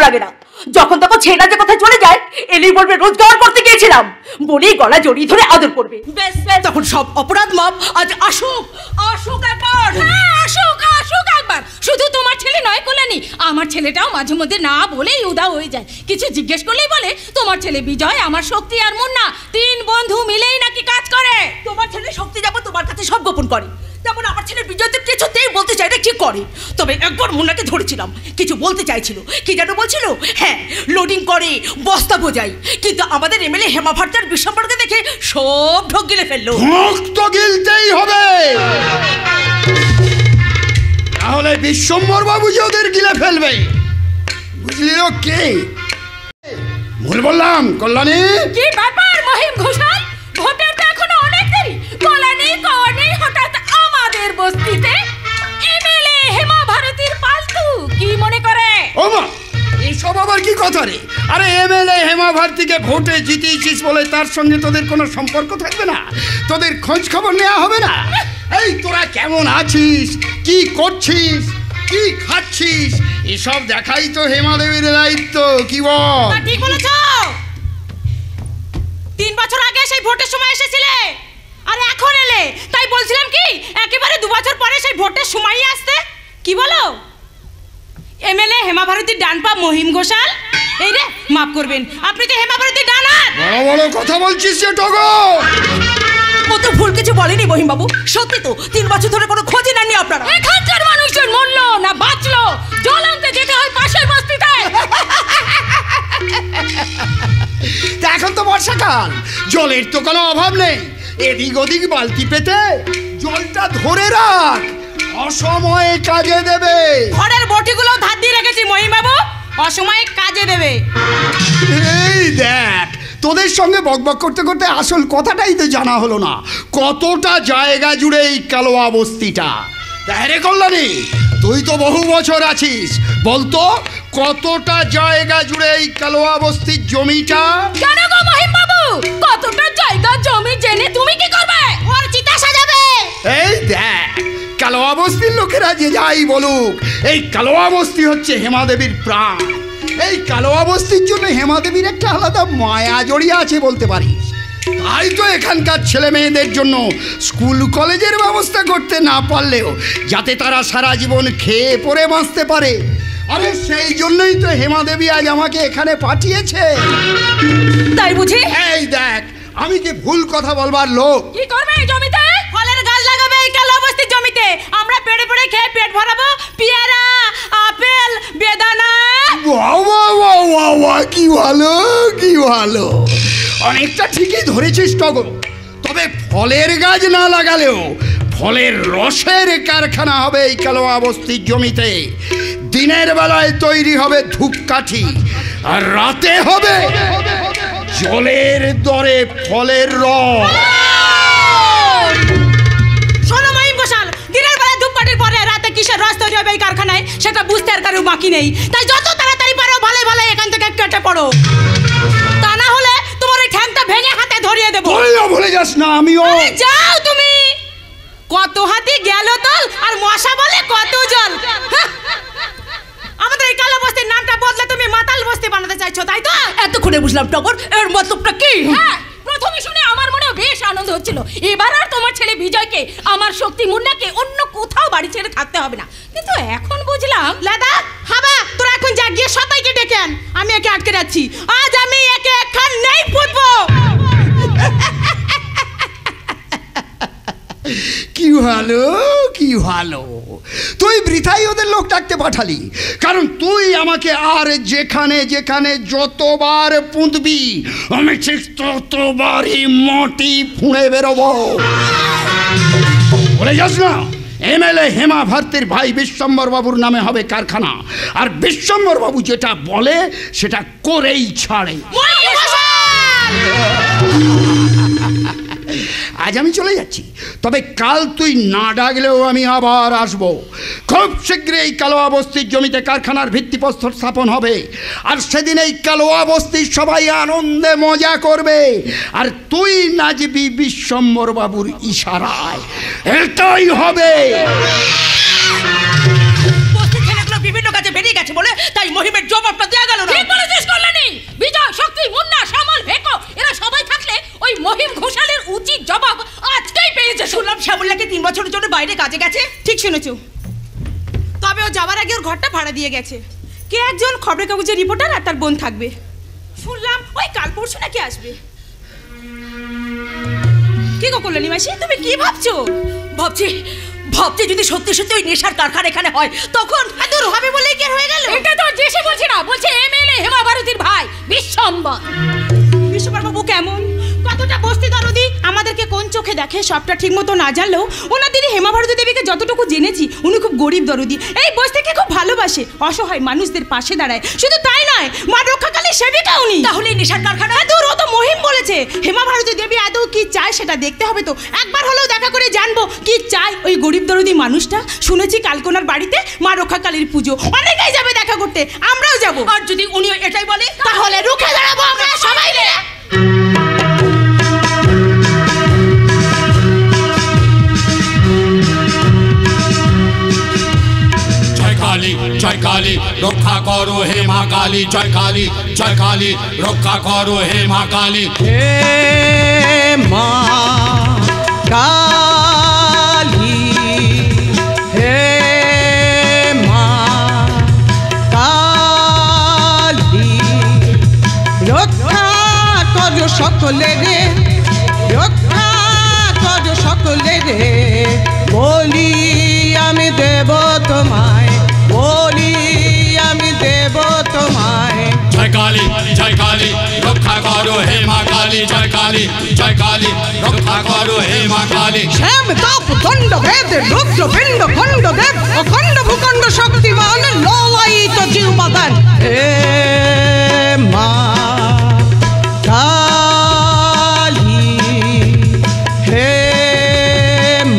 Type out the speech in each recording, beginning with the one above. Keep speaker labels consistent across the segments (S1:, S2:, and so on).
S1: লাগে না। যখন তখন ছেড়া যে কোথায় চলে যায়, এলেই বলবে রোজগার করতে গিয়েছিলাম, বলেই গলা জড়িয়ে ধরে আদর করবে। ব্যাস ব্যাস, তখন সব অপরাধ মাপ। আজ আসুক আসুক একবার।
S2: হ্যাঁ, আসুক আসুক একবার। শুধু তোমার ছেলে নয় কল্যাণী, আমার ছেলেটাও মাঝে মধ্যে না বলেই উদা হয়ে যায়। কিছু জিজ্ঞেস করলেই বলে তোমার ছেলে বিজয়, আমার শক্তি আর মুন্না 3 বন্ধু মিলেই নাকি কাজ করে।
S1: তোমার ছেলে শক্তি যেমন তোমার কাছে সব গোপন করে, তেমন আমার ছেলে বিজয়তে কিছুতেই বলতে চাই না কি করে। তবে একবার মুন্নাকে ধরেছিলাম, কিছু বলতে চাইছিল। কি যেন বলছিল? হ্যাঁ, লোডিং করে, বস্তা বোঝাই। কিন্তু আমাদের এমএলএ হেমা ভাট্টার বিশ্বম্বরকে দেখে সব ঢোক গিলে ফেললো।
S3: ঢোক তো গিলতেই হবে, তাহলে বিশ্বম্বর বাবু যে ওদের গিলে ফেলবে। বুঝলি কে? ভুল বললাম কল্যাণী?
S2: কি ব্যাপার মহিম ঘোষাল? ভোটের তো এখনো অনেক দেরি। কল্যাণী কর্ণী হঠাৎ আমাদের বস্তিতে এমএলএ হেমা ভারতীর পালতু কি মনে করে?
S3: ও মা, এসব আবার কি কথা রে? আরে এমএলএ হেমা ভারতীকে ভোটে জিতিয়েছিস বলে তার সঙ্গে তোদের কোনো সম্পর্ক থাকবে না? তোদের খোঁজ খবর নেওয়া হবে না? এই তোরা কেমন আছিস, কি করছিস, কি খাচ্ছিস, এসব দেখাই তো হেমা দেবীর দায়িত্ব। কি বল?
S2: ঠিক বলেছ। 3 বছর আগে সেই ভোটের সময় এসেছিলে, আর এখন এলে। তাই বলছিলাম কি, একেবারে 2 বছর পরে সেই ভোটের সময়ই আসতে। কি বলো? এমএলএ হেমা ভারতীর ডান পা মহিম ঘোষাল। এই রে, মাফ করবেন, আপনি তো হেমা ভারতীর ডান হাত।
S3: বড় বড় কথা বলছিস যে টগো।
S1: ও তো ভুল কিছু বলেনি মহিম বাবু, সত্যি তো 3 বছর ধরে কোনো খোঁজই নেননি আপনারা।
S2: এখানকার মানুষজন মরলো না বাঁচলো, জল আনতে যেতে হয় পাশের বস্তিতে।
S3: তা এখন তো বর্ষাকাল, জলের তো কোনো অভাব নেই। এদিক ওদিক বালতি পেতে জলটা ধরে রাখ, অসময়ে কাজে দেবে।
S2: ঘরের বটিগুলো ধার দিয়ে রেখেছি মহিম বাবু, অসময়ে কাজে দেবে।
S3: এই দেখ, তোদের সঙ্গে বকবক করতে করতে আসল কথাটাই তো জানা হলো না। কতটা জায়গা জুড়ে এই কালোয়া বস্তিটা? রে কল্যাণী, তুই তো বহু বছর আছিস, বলতো কতটা জায়গা জুড়ে এই কালোয়া বস্তির জমিটা?
S2: কেন গো মহিম বাবু, কতটা জায়গা জমি জেনে তুমি কি করবে? ওর চিতা সাজাবে।
S3: এই দেখ, কালোয়া বস্তির লোকেরা যে যাই বলুক, এই কালোয়া বস্তি হচ্ছে হেমা দেবীর প্রাণ। এই কালোয়া বস্তির জন্য হেমা দেবীর একটা আলাদা মায়া জড়িয়ে আছে বলতে পারিস। তাই তো এখানকার ছেলে মেয়েদের জন্য স্কুল কলেজের ব্যবস্থা করতে না পারলেও যাতে তারা সারা জীবন খেয়ে পরে বাঁচতে পারে, আরে সেই জন্যই তো হেমা দেবী আজ আমাকে এখানে পাঠিয়েছে।
S1: তাই বুঝি?
S3: এই দেখ, আমি কি ভুল কথা বলবার লোক?
S2: কি করবে এই জমিতে? ফলের গাছ লাগাবে এই কালো বস্তির জমিতে। আমরা পেড়ে পেড়ে খেয়ে পেট ভরাবো, পেয়ারা, আপেল, বেদানা।
S3: বাহ বাহ বাহ বাহ বাহ, কি ভালো, কি ভালো। অনেকটা ঠিকই ধরেছিস টগো। তবে ফলের গাছ না লাগালেও ফলের রসের কারখানা হবে এই কালোয়া বস্তির জমিতে। দিনের বেলায় তৈরি হবে ধূপকাঠি, আর রাতে হবে জলের দরে ফলের রস।
S2: শোনো মহিম ঘোষাল, দিনের বেলায় ধূপকাঠির পরে রাতে কিসের রস তৈরি হবে এই কারখানায় সেটা বুঝতে আর কারো বাকি নেই। তাই যত তাড়াতাড়ি পারো ভালো ভালো এখান থেকে কেটে পড়ো, তা না হলে তোমার ওই ঠ্যাংটা ভেঙে হাতে ধরিয়ে দেবো।
S3: ভুলে যাস না আমিও।
S2: যাও তুমি, কত হাতি গেল তল, আর মশা বলে কত জল। আমাদের এই কালো বস্তির নামটা বদলে তুমি মাতাল বস্তি বানাতে চাইছো, তাই তো?
S1: এতক্ষণে বুঝলাম টগর, এর মতলবটা কি?
S2: হ্যাঁ, প্রথমে শুনে আমার মনে বেশ আনন্দ হচ্ছিল। এবার আর তোমার ছেলে বিজয়কে, আমার শক্তি মুন্নাকে অন্য কোথাও বাড়ি ছেড়ে থাকতে হবে না। কিন্তু এখন বুঝলাম লাদা হাবা, তোরা এখন যা গিয়ে সবাইকে ডেকে আন, আমি একে আটকে যাচ্ছি। আজ আমি একে এখন নেই ফুটবো।
S3: কি ভালো, কি ভালো। তুই বৃথাই ওদের লোক ডাকতে পাঠালি, কারণ তুই আমাকে আর যেখানে যেখানে যতবার পুঁতবি আমি ঠিক ততবারই মাটি ফুঁড়ে বেরোবো। বলে যাস না, এমএলএ হেমা ভারতীর ভাই বিশ্বম্বর বাবুর নামে হবে কারখানা, আর বিশ্বম্বর বাবু যেটা বলে সেটা করেই ছাড়ে। আজ আমি চলে যাচ্ছি, তবে কাল তুই না ডাকলেও আমি আবার আসব। খুব শীঘ্রই এই কালোয়া বস্তির জমিতে কারখানার ভিত্তিপ্রস্তর স্থাপন হবে, আর সেদিন এই কালোয়া বস্তির সবাই আনন্দে মজা করবে, আর তুই নাচবি বিশ্বম্বর বাবুর ইশারায়। এটাই হবে।
S1: বস্তির ছেলেগুলো বিভিন্ন কাজে বেরিয়ে গেছে বলে তাই মহিমের জবাবটা দেওয়া গেল
S2: শুনেছো, তবে ও যাওয়ার আগে ওর ঘরটা ভাড়া দিয়ে গেছে। কে একজন খবরের কাগজের রিপোর্টার আর তার বোন থাকবে। শুনলাম ওই কাল পরশু নাকি আসবে। কি গো কল্যাণী মাসি, তুমি কি ভাবছো?
S1: ভাবছি ভাবছি যদি সত্যি সত্যি ওই নেশার কারখানা এখানে হয় তখন
S2: দূর হবে বলেই কি হয়ে গেল? এটা তো দেশে বলছে না, বলছে এমএলএ হেমা ভারতীর ভাই বিশ্বম্বর। বিশ্বম্বর বাবু কেমন, কতটা বস্তি দরদি, আমাদেরকে কোন চোখে দেখে সবটা ঠিক মতো না জানলেও ওনার দিদি হেমা ভারতী দেবীকে যতটুকু জেনেছি উনি খুব গরিব দরদি, এই বস্তিকে খুব ভালোবাসে, অসহায় মানুষদের পাশে দাঁড়ায়। শুধু তাই নয়, মা রক্ষাকালীর সেবিকা উনি।
S1: তাহলে এই নেশার কারখানা
S2: দূর, ও তো মহিম বলেছে। হেমা ভারতী দেবী আদৌ কি চায় সেটা দেখতে হবে তো, একবার হলেও দেখা করে জানবো কি চায় ওই গরিব দরদি মানুষটা। শুনেছি কালকোনার বাড়িতে মা রক্ষাকালীর পুজো, অনেকেই যাবে দেখা করতে, আমরাও যাব।
S1: আর যদি উনি এটাই বলে
S2: তাহলে রুখে দাঁড়াবো আমরা সবাই মিলে।
S4: জয় কালী রক্ষা করো হে মা কালী, জয় কালী রক্ষা করো হে মা কালী।
S5: হে মা কালী, হে মা কালী, রক্ষা করো সকলে রে, রক্ষা করো সকলে রে, বলি আমি দেব তোমায়, বলি আমি দেব তোমায়।
S4: জয় কালী রক্ষা করো হে মা কালী, জয় কালী রক্ষা করো হে মা কালী।
S5: শ্যাম তাপ দণ্ড ভেদ রুদ্র পিণ্ড খণ্ড দেব অখণ্ড ভূখণ্ড শক্তিমান ললায়িত জীবদান। হে মা কালী, হে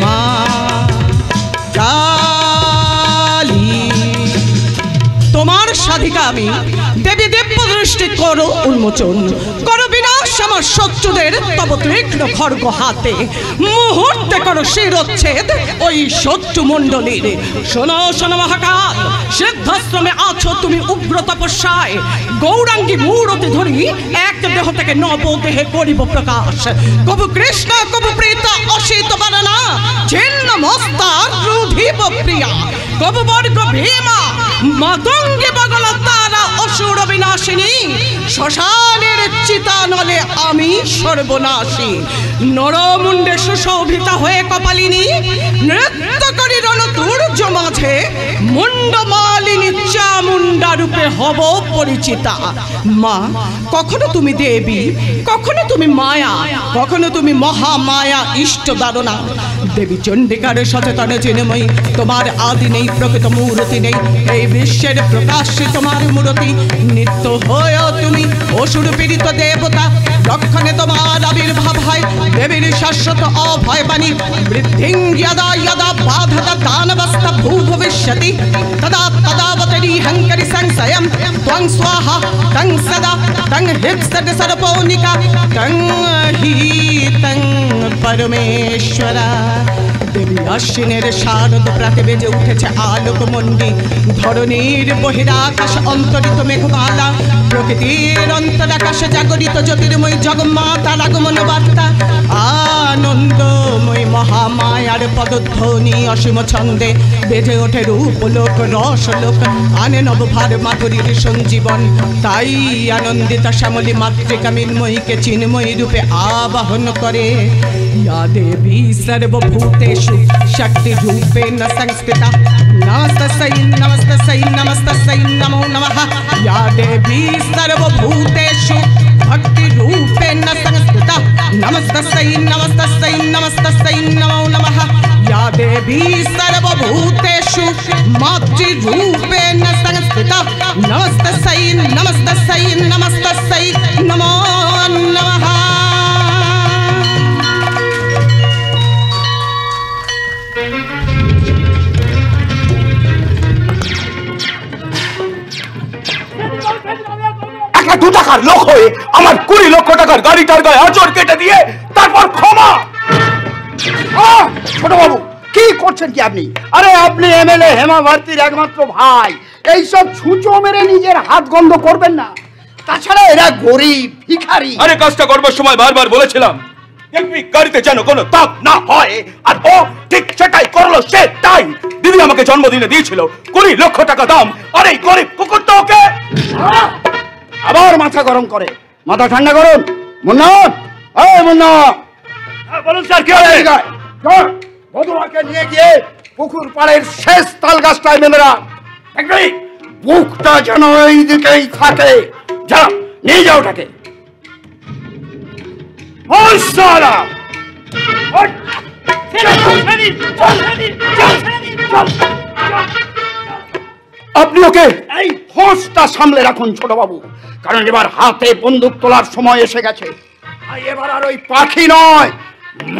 S5: মা কালী, তোমার সাধিকা আমি, দেবী দিব্য দৃষ্টি করো উন্মোচন, করো বিনাশ আমার শত্রুদের তব তীক্ষ্ণ খড়গ হাতে, মুহূর্তে করো শিরচ্ছেদ ওই শত্রু মণ্ডলীর। শোনো শোনো মহাকাল, সিদ্ধাশ্রমে আছো তুমি উগ্র তপস্যায়, গৌরাঙ্গী মূরতি ধরি এক দেহ থেকে নব দেহে করিব প্রকাশ। কবু কৃষ্ণ কবু প্রীতা অসিত বানানা, ছিন্ন মস্তা রুধিব প্রিয়া, কবু বর্গ ভীমা মাতঙ্গী বগল তারা অসুর বিনাশিনী, শ্মশানের চিতানলে আমি সর্বনাশী। নরমুণ্ডে সুশোভিতা হয়ে কপালিনী, নৃত্য করি রণতুর্য মাঝে, মুন্ডমালিনী চামুণ্ডা রূপে হব পরিচিতা। মা কখনো তুমি দেবী, কখনো তুমি মায়া, কখনো তুমি মহামায়া ইষ্ট দারণা। দেবী চণ্ডিকার সচেতন চিন্ময়ী, তোমার আদি নেই প্রকৃত মূর্তি নেই, এই বিশ্বের প্রকাশ্যে তোমার মূর্তি। নিত্য হয়েও তুমি অসুর পীড়িত দেবতা, রক্ষণে তোমার আবির্ভাব হয় দেবীর শাশ্বত অভয় বাণী। বৃদ্ধিং যদা যদা বাধতা দানবস্তা ভূ ভবিষ্যতি, তদা তদাবতরি হংকরি সংশয়ম ত্বং স্বাহা তং সদা তং হিৎসদ সর্পৌনিকা তং হি তং পরমেশ্বরা। দেবী অশ্বিনের শারদ প্রাতে বেজে উঠেছে আলোক মন্ডি, ধরণীর বহিরাকাশ অন্তরিত মেঘমালা, প্রকৃতির অন্তরাকাশে জাগরিত জ্যোতির্ময়ী জগন্মাতার আগমন বার্তা। আনন্দময়ী মহামায়ার পদধ্বনি অসীম ছন্দে বেজে ওঠে রূপলোক রসলোক, আনে নবভার মাধুরীর সঞ্জীবন। তাই আনন্দিতা শ্যামলী মাতৃকা মৃন্ময়ীকে চিন্ময়ী রূপে আবাহন করে। या देवी सर्वभूतेषु शक्ति रूपेण संस्थिता, नमस्तस्यै नमस्तस्यै नमस्तस्यै नमो नमः। या देवी सर्वभूतेषु भक्ति रूपेण संस्थिता, नमस्तस्यै नमस्तस्यै नमस्तस्यै नमो नमः। या देवी सर्वभूतेषु मातृ रूपेण संस्थिता, नमस्तस्यै नमस्तस्यै नमस्तस्यै नमो नमः।
S6: দু টাকার লোক হয়ে আমার 20 লক্ষ টাকার গাড়িটার গায়ে আঁচড় কেটে দিয়ে তারপর ক্ষমা। ছোট বাবু কি করছেন কি আপনি? আরে আপনি এমএলএ হেমা ভারতীর একমাত্র ভাই, এইসব ছুঁচো মেরে নিজের হাত গন্ধ করবেন না। তাছাড়া এরা গরিব ভিখারি।
S7: আরে কাজটা করবার সময় বারবার বলেছিলাম দেখবি গাড়িতে যেন কোনো দাগ না হয়। আর ও ঠিক সেটাই করলো, সেটাই। দিদি আমাকে জন্মদিনে দিয়েছিল 20 লক্ষ টাকা দাম, আর এই গরিব কুকুরটা ওকে
S6: আবার মাথা গরম করে। মাথা ঠান্ডা করুন। মুন্না, এই মুন্না,
S7: বলুন স্যার কি হবে?
S6: বধুয়াকে নিয়ে গিয়ে পুকুর পাড়ের শেষ তাল গাছটায় বেঁধে রাখ। দেখবি বুকটা যেন এই দিকেই থাকে। যা, নিয়ে যাও ওটাকে। আপনি ওকে এই ফোর্সটা সামলে রাখুন ছোট বাবু, কারণ এবার হাতে বন্দুক তোলার সময় এসে গেছে। তাই এবার আর ওই পাখি নয়,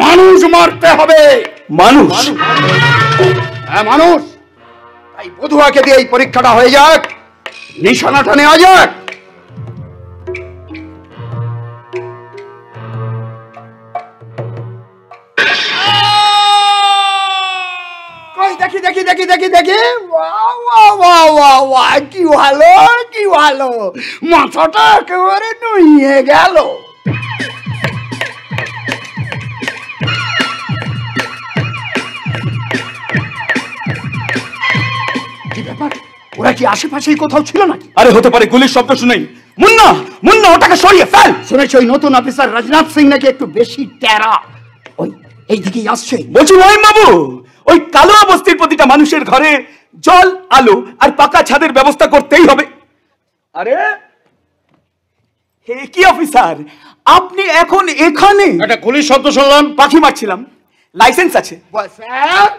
S6: মানুষ মারতে হবে।
S7: মানুষ?
S6: হ্যাঁ, মানুষ। তাই বধুয়াকে দিয়ে এই পরীক্ষাটা হয়ে যাক, নিশানাটা নেওয়া যাক। দেখি দেখি দেখি দেখি দেখি, কি ভালো, কি ভালো, মাথাটা একেবারে নুয়ে গেল। কি ব্যাপার, ওরা কি আশেপাশেই কোথাও ছিল নাকি?
S7: আরে হতে পারে, গুলির শব্দ শুনেই। মুন্না, মুন্না ওটাকে সরিয়ে ফেল।
S6: শুনেছি ওই নতুন অফিসার রাজনাথ সিং নাকি একটু বেশি টেরা। ওই এই দিকেই আসছে।
S7: বলছি মহিম বাবু, ওই কালোয়া বস্তির প্রতিটা মানুষের ঘরে জল, আলো আর পাকা ছাদের ব্যবস্থা করতেই হবে। আরে হে কি অফিসার, আপনি এখন এখানে?
S8: একটা গুলির শব্দ শুনলাম।
S7: পাখি মারছিলাম, লাইসেন্স আছে।
S6: স্যার,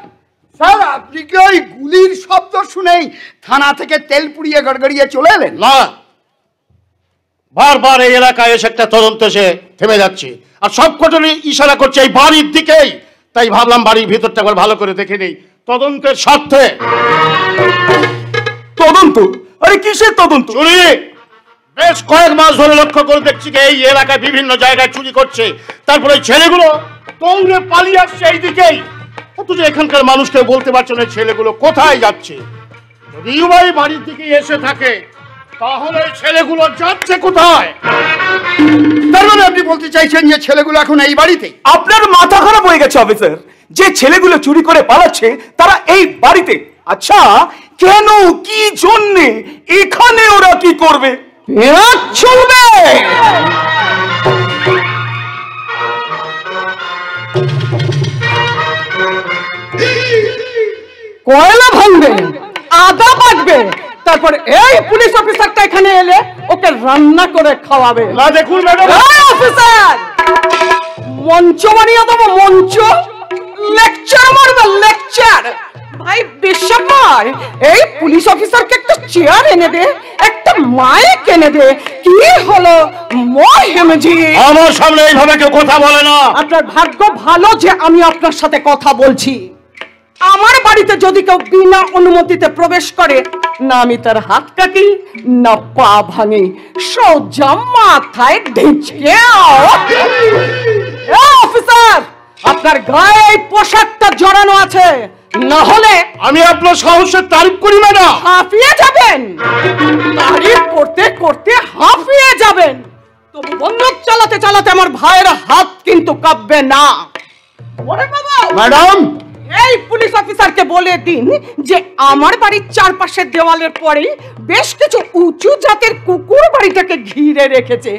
S6: স্যার আপনি কি ওই গুলির শব্দ শুনেই থানা থেকে তেল পুড়িয়ে গড়গড়িয়ে চলে এলেন?
S8: না, বারবার এই এলাকায় এসে একটা তদন্ত এসে থেমে যাচ্ছে, আর সব কটারই ইশারা করছে এই বাড়ির দিকেই। তাই ভাবলাম বাড়ির ভিতরটা একবার ভালো করে দেখে নেই, তদন্তের স্বার্থে।
S7: তদন্ত? আরে কিসের তদন্ত?
S8: চুরি। বেশ কয়েক মাস ধরে লক্ষ্য করে দেখছি এই এলাকায় বিভিন্ন জায়গায় চুরি করছে, তারপরে ছেলেগুলো দৌড়ে পালিয়ে আসছে এই দিকেই। অথচ এখানকার মানুষকে বলতে পারছে না ছেলেগুলো কোথায় যাচ্ছে। যদি ভাই বাড়ির দিকে এসে থাকে তাহলে ছেলেগুলো যাচ্ছে কোথায়?
S6: তার মানে আপনি বলতে চাইছেন যে ছেলেগুলো এখন এই বাড়িতে?
S7: আপনার মাথা খারাপ হয়ে গেছে অফিসার। যে ছেলেগুলো চুরি করে পালাচ্ছে তারা এই বাড়িতে। আচ্ছা, কেন, কি জন্যে, এখানে ওরা কি করবে?
S5: চলবে কয়লা ভাঙবে, আদা বাটবে, তারপর এই পুলিশ অফিসারটা এখানে এলে ওকে রান্না করে খাওয়াবে।
S8: না দেখুন ম্যাডাম,
S5: অফিসার মঞ্চ বানিয়ে দেবো, মঞ্চ। লেকচার মারবে, লেকচার। ভাই বিশ্বময়, এই পুলিশ অফিসারকে একটা চেয়ার এনে দে, একটা মাইক এনে দে। কি হলো মহিমজি?
S8: আমার সামনে এইভাবে কেউ কথা বলে না।
S5: আপনার ভাগ্য ভালো যে আমি আপনার সাথে কথা বলছি। আমার বাড়িতে যদি কেউ বিনা অনুমতিতে প্রবেশ করে, না আমি তার হাত কাটি, না পা ভাঙি, সোজা মাথায় ঢিঁচকে। অফিসার, আপনার গায়ে এই পোশাকটা জড়ানো আছে, না হলে
S8: আমি আপনার সাহসের তারিফ করি ম্যাডাম।
S5: হাঁপিয়ে যাবেন, তারিফ করতে করতে হাঁপিয়ে যাবেন। তবু বন্দুক চালাতে চালাতে আমার ভাইয়ের হাত কিন্তু কাঁপবে না। ওরে বাবা
S6: ম্যাডাম,
S5: এই পুলিশ অফিসারকে বলে দিন যে আমার বাড়ির চারপাশের দেওয়ালের পরে বেশ কিছু উঁচু জাতের কুকুর বাড়িটাকে ঘিরে রেখেছে,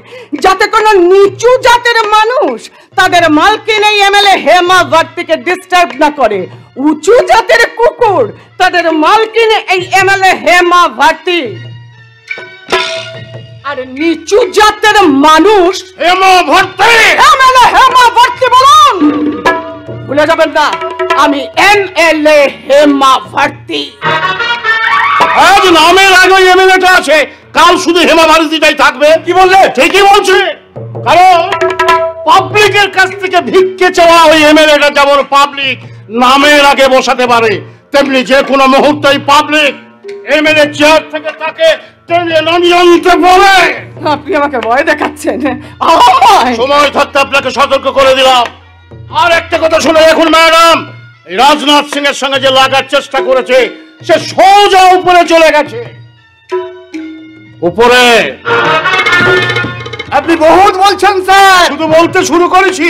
S5: যাতে কোনো নিচু জাতের মানুষ তাদের মালকিন এই এমএলএ হেমা ভারতীকে ডিস্টার্ব না করে। উঁচু জাতের কুকুর তাদের মালকিন এই এমএলএ হেমা ভারতী, আর নিচু জাতের মানুষ
S8: হেমা ভারতী।
S5: এমএলএ হেমা ভারতী বলুন, ভুলে যাবেন না আমি এমএলএ হেমা ভারতী।
S8: আজ নামের আগে এমএলএটা আছে, কাল শুধু হেমা ভারতীটাই থাকবে।
S7: কি বললে?
S8: ঠিকই বলছে, কারণ পাবলিকের কাছ থেকে ভিক্ষে চাওয়া ওই এমএলএটা যেমন পাবলিক নামের আগে বসাতে পারে, তেমনি যে কোনো মুহূর্তেই পাবলিক এমএলএ চেয়ার থেকে তাকে টেনে নামিয়ে আনতে পারে।
S5: আপনি আমাকে ভয় দেখাচ্ছেন?
S8: সময় থাকতে আপনাকে সতর্ক করে দিলাম। আর একটা কথা শুনে এখন ম্যাডাম, রাজনাথ সিং এর সঙ্গে যে লাগার চেষ্টা করেছে সে সোজা উপরে চলে গেছে। উপরে
S6: আপনি বহুত বলছেন স্যার।
S8: শুধু বলতে শুরু করেছি,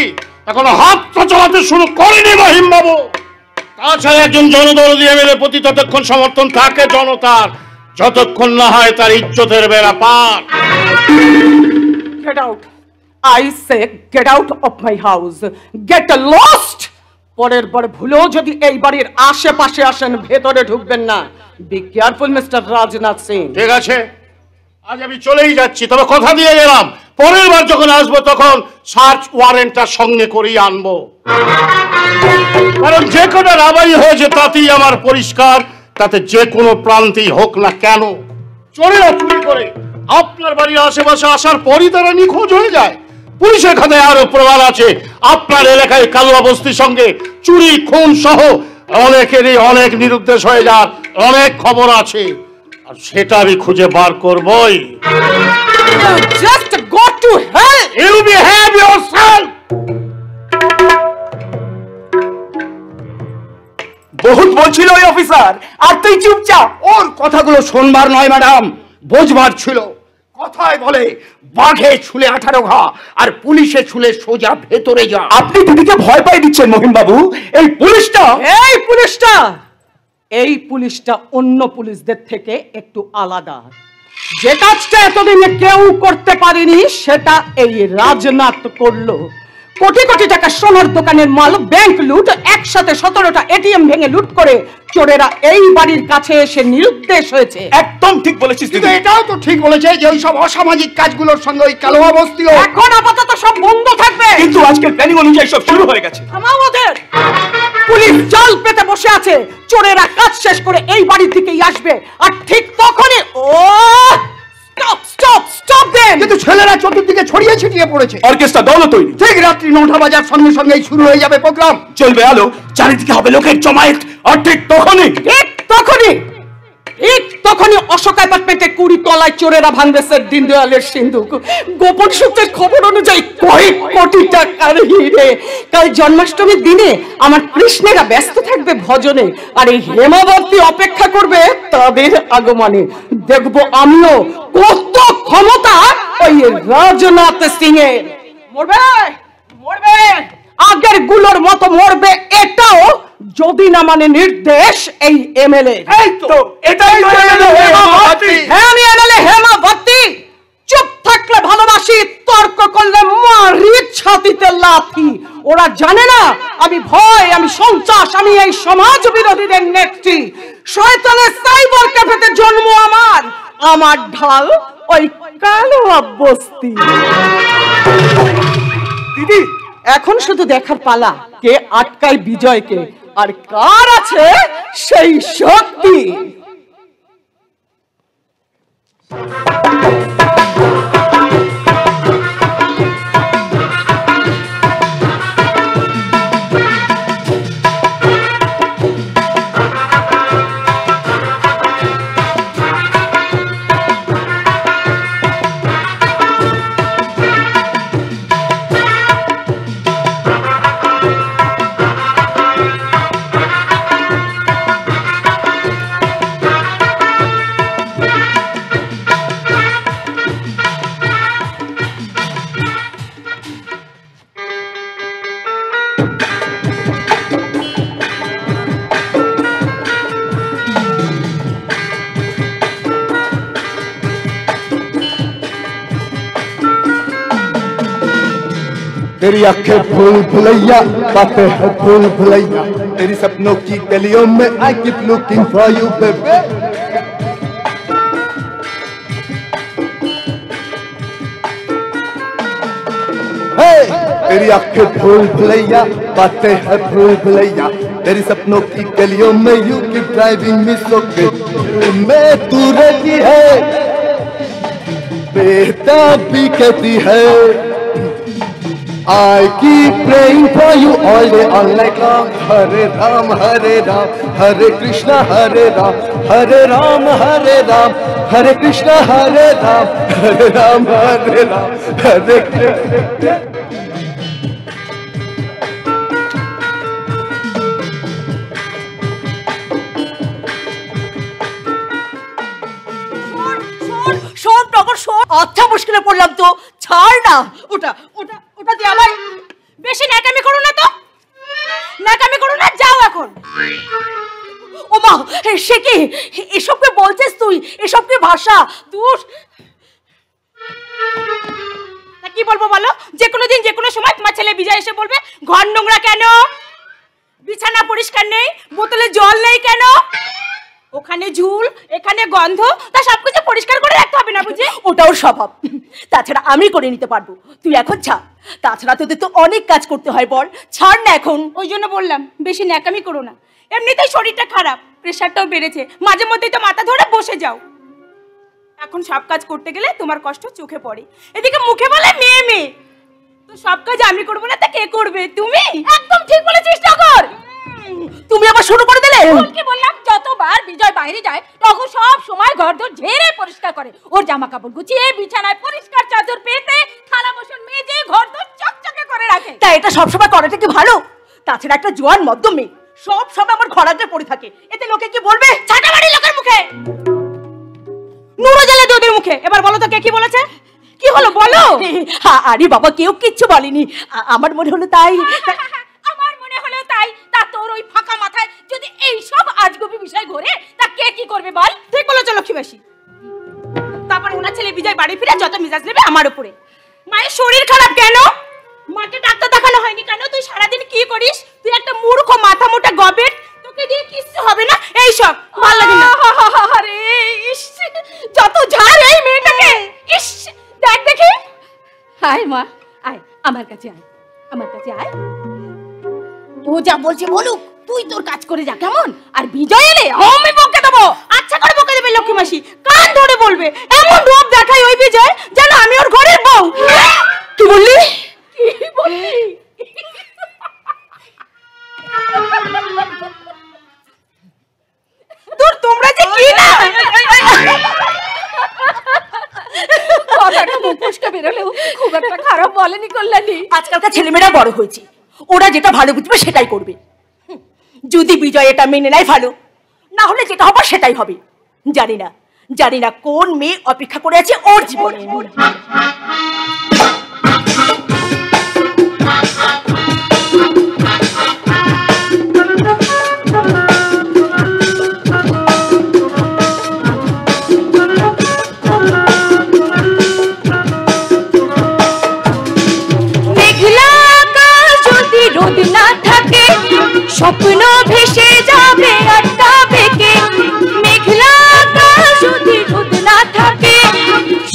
S8: এখনো হাত তো চালাতে শুরু করেনি মহিম বাবু। তাছাড়া একজন জনদরদি এমএলএ প্রতি ততক্ষণ সমর্থন থাকে জনতার, যতক্ষণ না হয় তার ইজ্জতের বেড়া পার।
S5: Get out! I say get out of my house. Get lost! পরের বার ভুলেও যদি এই বাড়ির আশেপাশে আসেন ভেতরে ঢুকবেন না। Be careful mister Rajnath Singh.
S8: ঠিক আছে, আজ আমি চলেই যাচ্ছি, তবে কথা দিয়ে গেলাম পরের বার যখন আসবো তখন সার্চ ওয়ারেন্টটা সঙ্গে করেই আনবো। কারণ যে কটা রাবাই হয়েছে তাতেই আমার পরিষ্কার, তাতে যে কোনো প্রান্তেই হোক না কেন চোরেরা চুরি করে আপনার বাড়ির আশেপাশে আসার পরই তারা নিখোঁজ হয়ে যায়। পুলিশের খাতায় আরো প্রমাণ আছে, আপনার এলাকায় কালুয়া বস্তির সঙ্গে চুরি খুন সহ অনেকেরই অনেক নিরুদ্দেশ হয়ে যান, অনেক খবর আছে, আর সেটা আমি খুঁজে বার করবই।
S5: Just go to hell!
S8: You behave yourself!
S7: বহুত বলছিল ওই অফিসার, আর তুই চুপচাপ।
S3: ওর কথাগুলো শোনবার নয় ম্যাডাম, বোঝবার ছিল। কথায় বলে বাঘে ছুলে 18 ঘা, আর পুলিশে ছুলে সোজা ভেতরে যা।
S7: আপনি দিদিকে ভয় পাই দিচ্ছেন মহিম বাবু। এই পুলিশটা
S5: এই পুলিশটা অন্য পুলিশদের থেকে একটু আলাদা। যে কাজটা এতদিনে কেউ করতে পারেনি সেটা এই রাজনাথ করলো। কোটি কোটি টাকা সোনার দোকানের মাল, ব্যাংক লুট, একসাথে 17টা এটিএম ভেঙে লুট করে চোরেরা এই বাড়ির কাছে এসে নিরুদ্দেশ হয়েছে।
S7: একদম ঠিক বলেছিস
S3: কিন্তু
S7: দিদি।
S3: এটাও তো ঠিক বলেছে যে ওই সব অসামাজিক কাজগুলোর সঙ্গে ওই কালোয়া বস্তিও।
S5: এখন আপাতত সব বন্ধ থাকবে,
S7: কিন্তু আজকের প্ল্যানিং অনুযায়ী সব শুরু হয়ে গেছে।
S5: থামাও ওদের। পুলিশ জাল পেতে বসে আছে, চোরেরা কাজ শেষ করে এই বাড়ির দিকেই আসবে, আর ঠিক তখনই স্টপ দেন।
S3: কিন্তু ছেলেরা চতুর্দিকে ছড়িয়ে ছিটিয়ে পড়েছে।
S7: অর্কেস্ট্রা দলও তৈরি।
S3: ঠিক রাত্রি 9টা বাজার সঙ্গে সঙ্গেই শুরু হয়ে যাবে প্রোগ্রাম।
S7: চলবে আলো, চারিদিকে হবে লোকের জমায়েত, আর ঠিক
S5: তখনই অশোক অ্যাপার্টমেন্টে 20 তলায় চোরেরা ভাঙতেছে দীনদয়ালের সিন্ধুক। গোপন সূত্রের খবর অনুযায়ী কয়েক কোটি টাকার হিরে। কাল জন্মাষ্টমীর দিনে আমার কৃষ্ণেরা ব্যস্ত থাকবে ভজনে, আর এই হেমাবতী অপেক্ষা করবে তাদের আগমনে। দেখবো আমিও কত ক্ষমতা ওই রাজনাথ সিং এর। মরবে আগের গুলোর মতো মরবে এটাও, যদি না মানে নির্দেশ এই এমএলএ।
S7: এই তো এটাই তো হেমাবতী।
S5: হ্যাঁ, আমি এমএলএ হেমাবতী। চুপ থাকলে ভালোবাসি, তর্ক করলে মারি ছাতিতে লাথি। ওরা জানে না আমি ভয়, আমি সন্ত্রাস, আমি এই সমাজ বিরোধীদের নেত্রী। শয়তানের সাইবার ক্যাফেতে জন্ম আমার ঢাল ওই কালোয়া বস্তি।
S7: দিদি
S5: এখন শুধু দেখার পালা কে আটকায় বিজয়কে, আর কার আছে সেই শক্তি।
S9: तेरी आंखें भूल भुलैया, बातें है भूल भुलैया, तेरी सपनों की गलियों में I keep looking for you baby। तेरी आंखें भूल भुलैया, बातें है भूल भुलैया, तेरी सपनों की गलियों में you keep driving me so crazy। मैं तू रहती है बेताबी कहती है, I keep praying for you all day all night long। Hare Ram, Hare Krishna, Hare Ram, Hare Ram, Hare Krishna, Hare Ram, Hare Ram, Hare Krishna।
S1: শোন টগর শোন, আচ্ছা মুশকিলে পড়লাম তো, ছাড় না। ওটা ওটা ওটা দিয়ে আমায়
S2: বেশি ন্যাকামি করো না তো, ন্যাকামি করো না, যাও এখন।
S1: ও মা, সে কি এসবকে বলছিস তুই? এসব কি ভাষা? দূর।
S2: কি বলবো বলো? যে কোনো দিন যে কোনো সময় তোমার ছেলে বিজয় এসে বলবে ঘর নোংরা কেন, বিছানা পরিষ্কার নেই, বোতলে জল নেই কেন, ওখানে ঝুল, এখানে গন্ধ, তা সবকিছু পরিষ্কার করে রাখতে হবে না বুঝি?
S1: ওটাও স্বভাব, তাছাড়া আমি করে নিতে পারবো, তুই এখন ছাড়। তাছাড়া তোদের তো অনেক কাজ করতে হয়, বল ছাড় না এখন।
S2: ওই জন্য বললাম বেশি ন্যাকামি করো না, এমনিতেই শরীরটা খারাপ, প্রেশারটাও বেড়েছে, মাঝে মধ্যেই তো মাথা ধরে বসে যাও। এখন সব কাজ করতে গেলে তোমার কষ্ট চোখে পড়ে, এদিকে মুখে বলে মেয়ে মেয়ে, তো সব কাজ আমি করবো না তা কে করবে? তুমি। একদম ঠিক বলেছিস টগর,
S1: তুমি আবার শুরু করে দিলে।
S2: কি বললাম, যতবার বিজয় বাইরে যায় তখন সব সময় ঘরদোর ঝেড়ে পরিষ্কার করে, ওর জামা কাপড় গুছিয়ে বিছানায় পরিষ্কার চাদর পেতে থালা বাসন মেজে ঘরদোর চকচকে করে রাখে।
S1: তা এটা সবসময় করাটা কি ভালো? তাছাড়া একটা জোয়ান মদ্যম মেয়ে সব সময় আমার ঘর আগে পড়ে থাকে, এতে লোকে কি বলবে?
S2: ছাটা বাড়ি লোকের মুখে নুরো জ্বালে ওদের মুখে। এবার বলো তো কে কি বলেছে? কি হলো বলো?
S1: আরে বাবা, কেউ কিচ্ছু বলেনি, আমার মনে হলো তাই।
S2: আমার মনে হলো তাই? তা তোর ওই ফাঁকা মাথায় যদি এই সব আজগুবি বিষয় ঘোরে তা কে কি করবে বল? ঠিক বলেছো লক্ষ্মী বেশি। তারপর ওনার ছেলে বিজয় বাড়ি ফিরে যত মেজাজ নেবে আমার উপরে। মায়ের শরীর খারাপ কেন? মাকে ডাক্তার দেখানো হয়নি কেন? তুই সারাদিন কি করিস? তুই একটা মূর্খ মাথা মোটা গবেট, তোকে দিয়ে কিচ্ছু হবে না। এই সব ভালো লাগে না। আরে ইস, যত ঝাড় এই মেয়েটাকে। ইস, দেখ দেখি। আয় মা, আয় আমার কাছে, আয় আমার কাছে আয়। ও যা বলছে বলুক, তুই তোর কাজ করে যা কেমন? আর বিজয় এলে আমি বকে দেবো। আচ্ছা করে বকে দেবে লক্ষ্মী মাসি, কান ধরে বলবে। এমন রূপ দেখায় ওই বিজয় যেন আমি ওর ঘরের বউ।
S1: কি বললি?
S2: কি বললি?
S1: দূর, তোমরা যে কি না।
S2: কথাটা মুখ ফসকে বেরোলেও খুব একটা খারাপ বলেনি কল্যাণী।
S1: আজকালকার ছেলেমেয়েরা বড় হয়েছে, ওরা যেটা ভালো বুঝবে সেটাই করবে। যদি বিজয় এটা মেনে নেয় ভালো, না হলে যেটা হবে সেটাই হবে। জানি না কোন মেয়ে অপেক্ষা করে আছে ওর জীবনে।
S2: স্বপ্ন ভেসে যাবে আটটা বেঁকে, মেঘলা আকাশ যদি রোদ না থাকে,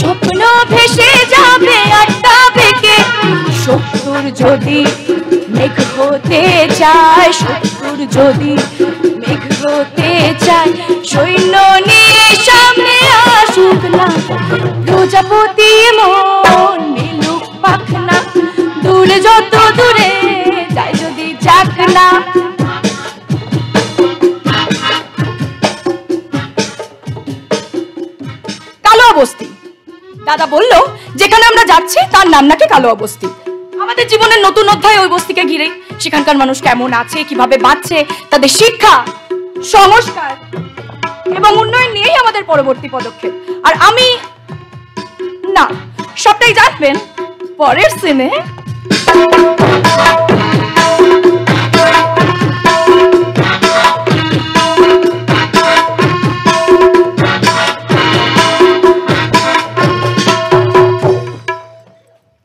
S2: স্বপ্ন ভেসে যাবে আটটা বেঁকে। শত্রুর যদি মেঘ হতে চায়, শত্রুর যদি মেঘ হতে চায়, সৈন্য নিয়ে সামনে আসুক না, প্রজাপতি মন মিলুক পাখনা, দূরে যত দূরে যায় যদি যাক না।
S1: কালো বস্তি, দাদা বললো যেখানে আমরা যাচ্ছি তার নাম নাকি কালো বস্তি। আমাদের জীবনের নতুন অধ্যায় ওই বস্তিকে ঘিরে। সেখানকার মানুষ কেমন আছে, কিভাবে বাঁচছে, তাদের শিক্ষা, সংস্কার এবং উন্নয়ন নিয়েই আমাদের পরবর্তী পদক্ষেপ। আর আমি না, সবটাই জানবেন পরের সিনে।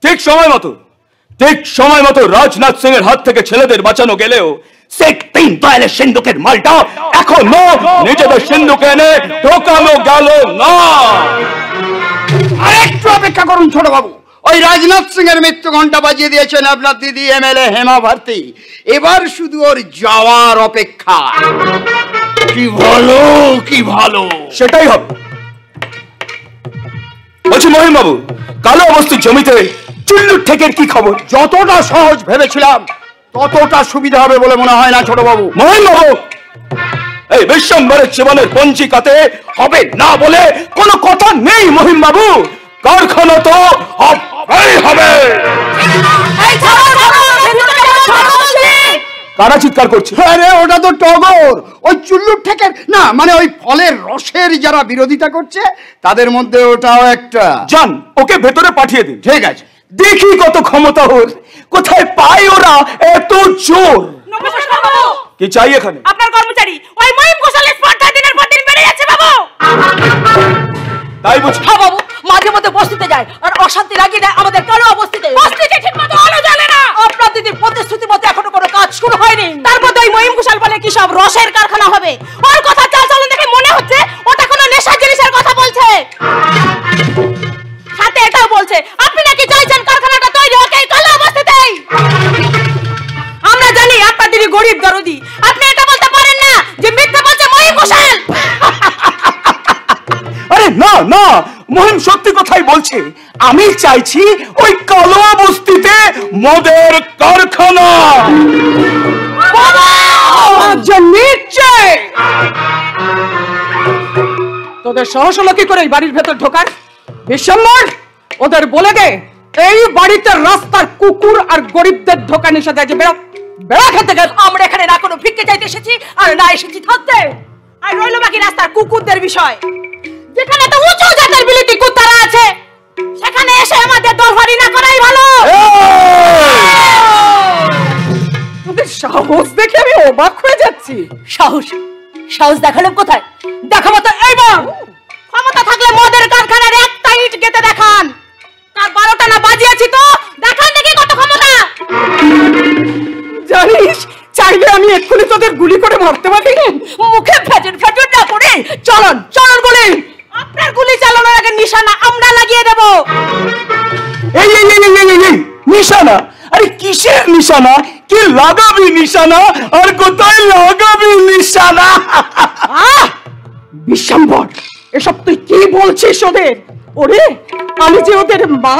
S7: ঠিক সময় মতো রাজনাথ সিং এর হাত থেকে ছেলেদের বাঁচানো গেলেও শেখ তিন দয়ালের সিন্ধুকের মালটা এখনো নিজেদের সিন্ধুকে এনে ঢোকানো গেল না।
S3: আরেকটু অপেক্ষা করুন ছোট বাবু, ওই রাজনাথ সিং এর মৃত্যু ঘন্টা বাজিয়ে দিয়েছেন আপনার দিদি এমএলএ হেমা ভারতী। এবার শুধু ওর যাওয়ার অপেক্ষা।
S8: কি ভালো, কি ভালো।
S7: সেটাই হবে। বলছি মহিম বাবু, কালো অবস্থার জমিতে চুল্লুর ঠেকের কি খবর?
S3: যতটা সহজ ভেবেছিলাম ততটা সুবিধা হবে বলে মনে হয় না ছোট বাবু।
S7: মহিম বাবু, এই বিশ্বম্বরের জীবনের পঞ্জিকাতে হবে না বলে কোনো কথা নেই মহিম বাবু। কারখানা তো হবেই হবে। কারা চিৎকার করছে?
S3: আরে ওটা তো টগর। ওই চুল্লুর ঠেকের না, মানে ওই ফলের রসের যারা বিরোধিতা করছে তাদের মধ্যে ওটাও একটা।
S7: যান, ওকে ভেতরে পাঠিয়ে দিন।
S3: ঠিক আছে।
S7: দেখি কত ক্ষমতা ওর। কোথায় পায় ওরা এত জোর? কি চাই এখানে?
S1: আপনার কর্মচারী ওই মহিম ঘোষালের স্পর্ধা দিনের পর দিন বেড়ে যাচ্ছে বাবু।
S7: তাই বুঝি?
S1: হ্যাঁ বাবু, মাঝে মধ্যে বস্তিতে যায় আর অশান্তি লাগিয়ে দেয় আমাদের কালোয়া বস্তিতে। বস্তিতে ঠিক মতো আলো জ্বলে না। আপনার দিদির প্রতিশ্রুতি মতো এখনো কোনো কাজ শুরু হয়নি। তার মধ্যে ওই মহিম ঘোষাল বলে কি সব রসের কারখানা হবে। ওর কথা চাল চলন দেখে মনে হচ্ছে ওটা কোনো নেশা জিনিসের কথা বলছে। সাথে এটাও বলছে আপনি নাকি চাইছেন কারখানাটা তৈরি হোক এই কালোয়া বস্তিতেই। আমরা জানি আপনার দিদি গরিব দরদি, আপনি এটা বলতে পারেন না যে মিথ্যা বলছে মহিম ঘোষাল।
S7: আরে না না, মহিম সত্যি কথাই বলছে। আমি চাইছি ওই কালোয়া বস্তিতে মদের কারখানা।
S5: নিচ্ছে তোদের সাহস হলো কি করে এই বাড়ির ভেতর ঢোকার? বিশ্বম্বর, ওদের বলে দে এই বাড়িতে রাস্তার কুকুর আর গরিবদের ঢোকা নিষেধ আছে। বেরো বেরো এখান থেকে।
S1: আমরা এখানে না কোনো ভিক্ষে চাইতে এসেছি আর না এসেছি থাকতে। আর রইল বাকি রাস্তার কুকুরদের বিষয়। যেখানে তো উঁচু জাতের বিলিতি কুত্তারা আছে সেখানে এসে আমাদের দরবারি না করাই ভালো।
S5: তোদের সাহস দেখে আমি অবাক হয়ে যাচ্ছি।
S1: সাহস সাহস দেখালাম কোথায়? দেখাবো তো এইবার। ক্ষমতা থাকলে মদের কারখানার একটা ইট গেতে দেখান। তার 12টা না বাজিয়েছি তো, দেখান দেখি কত ক্ষমতা।
S5: জানিস চাইলে আমি এক্ষুনি তোদের গুলি করে মারতে পারি।
S1: মুখে ফেটুন ফেটুন না করে চলন চলন গুলি। আপনার গুলি চালানোর আগে নিশানা আমরা লাগিয়ে দেব।
S7: এই এই এই এই এই নিশানা? আরে কিসের নিশানা? কি লাগাবি নিশানা আর কোথায় লাগাবি নিশানা?
S5: বিশ্বম্বর, এসব তুই কি বলছিস ওদের? ওরে আমি যে ওদের মা,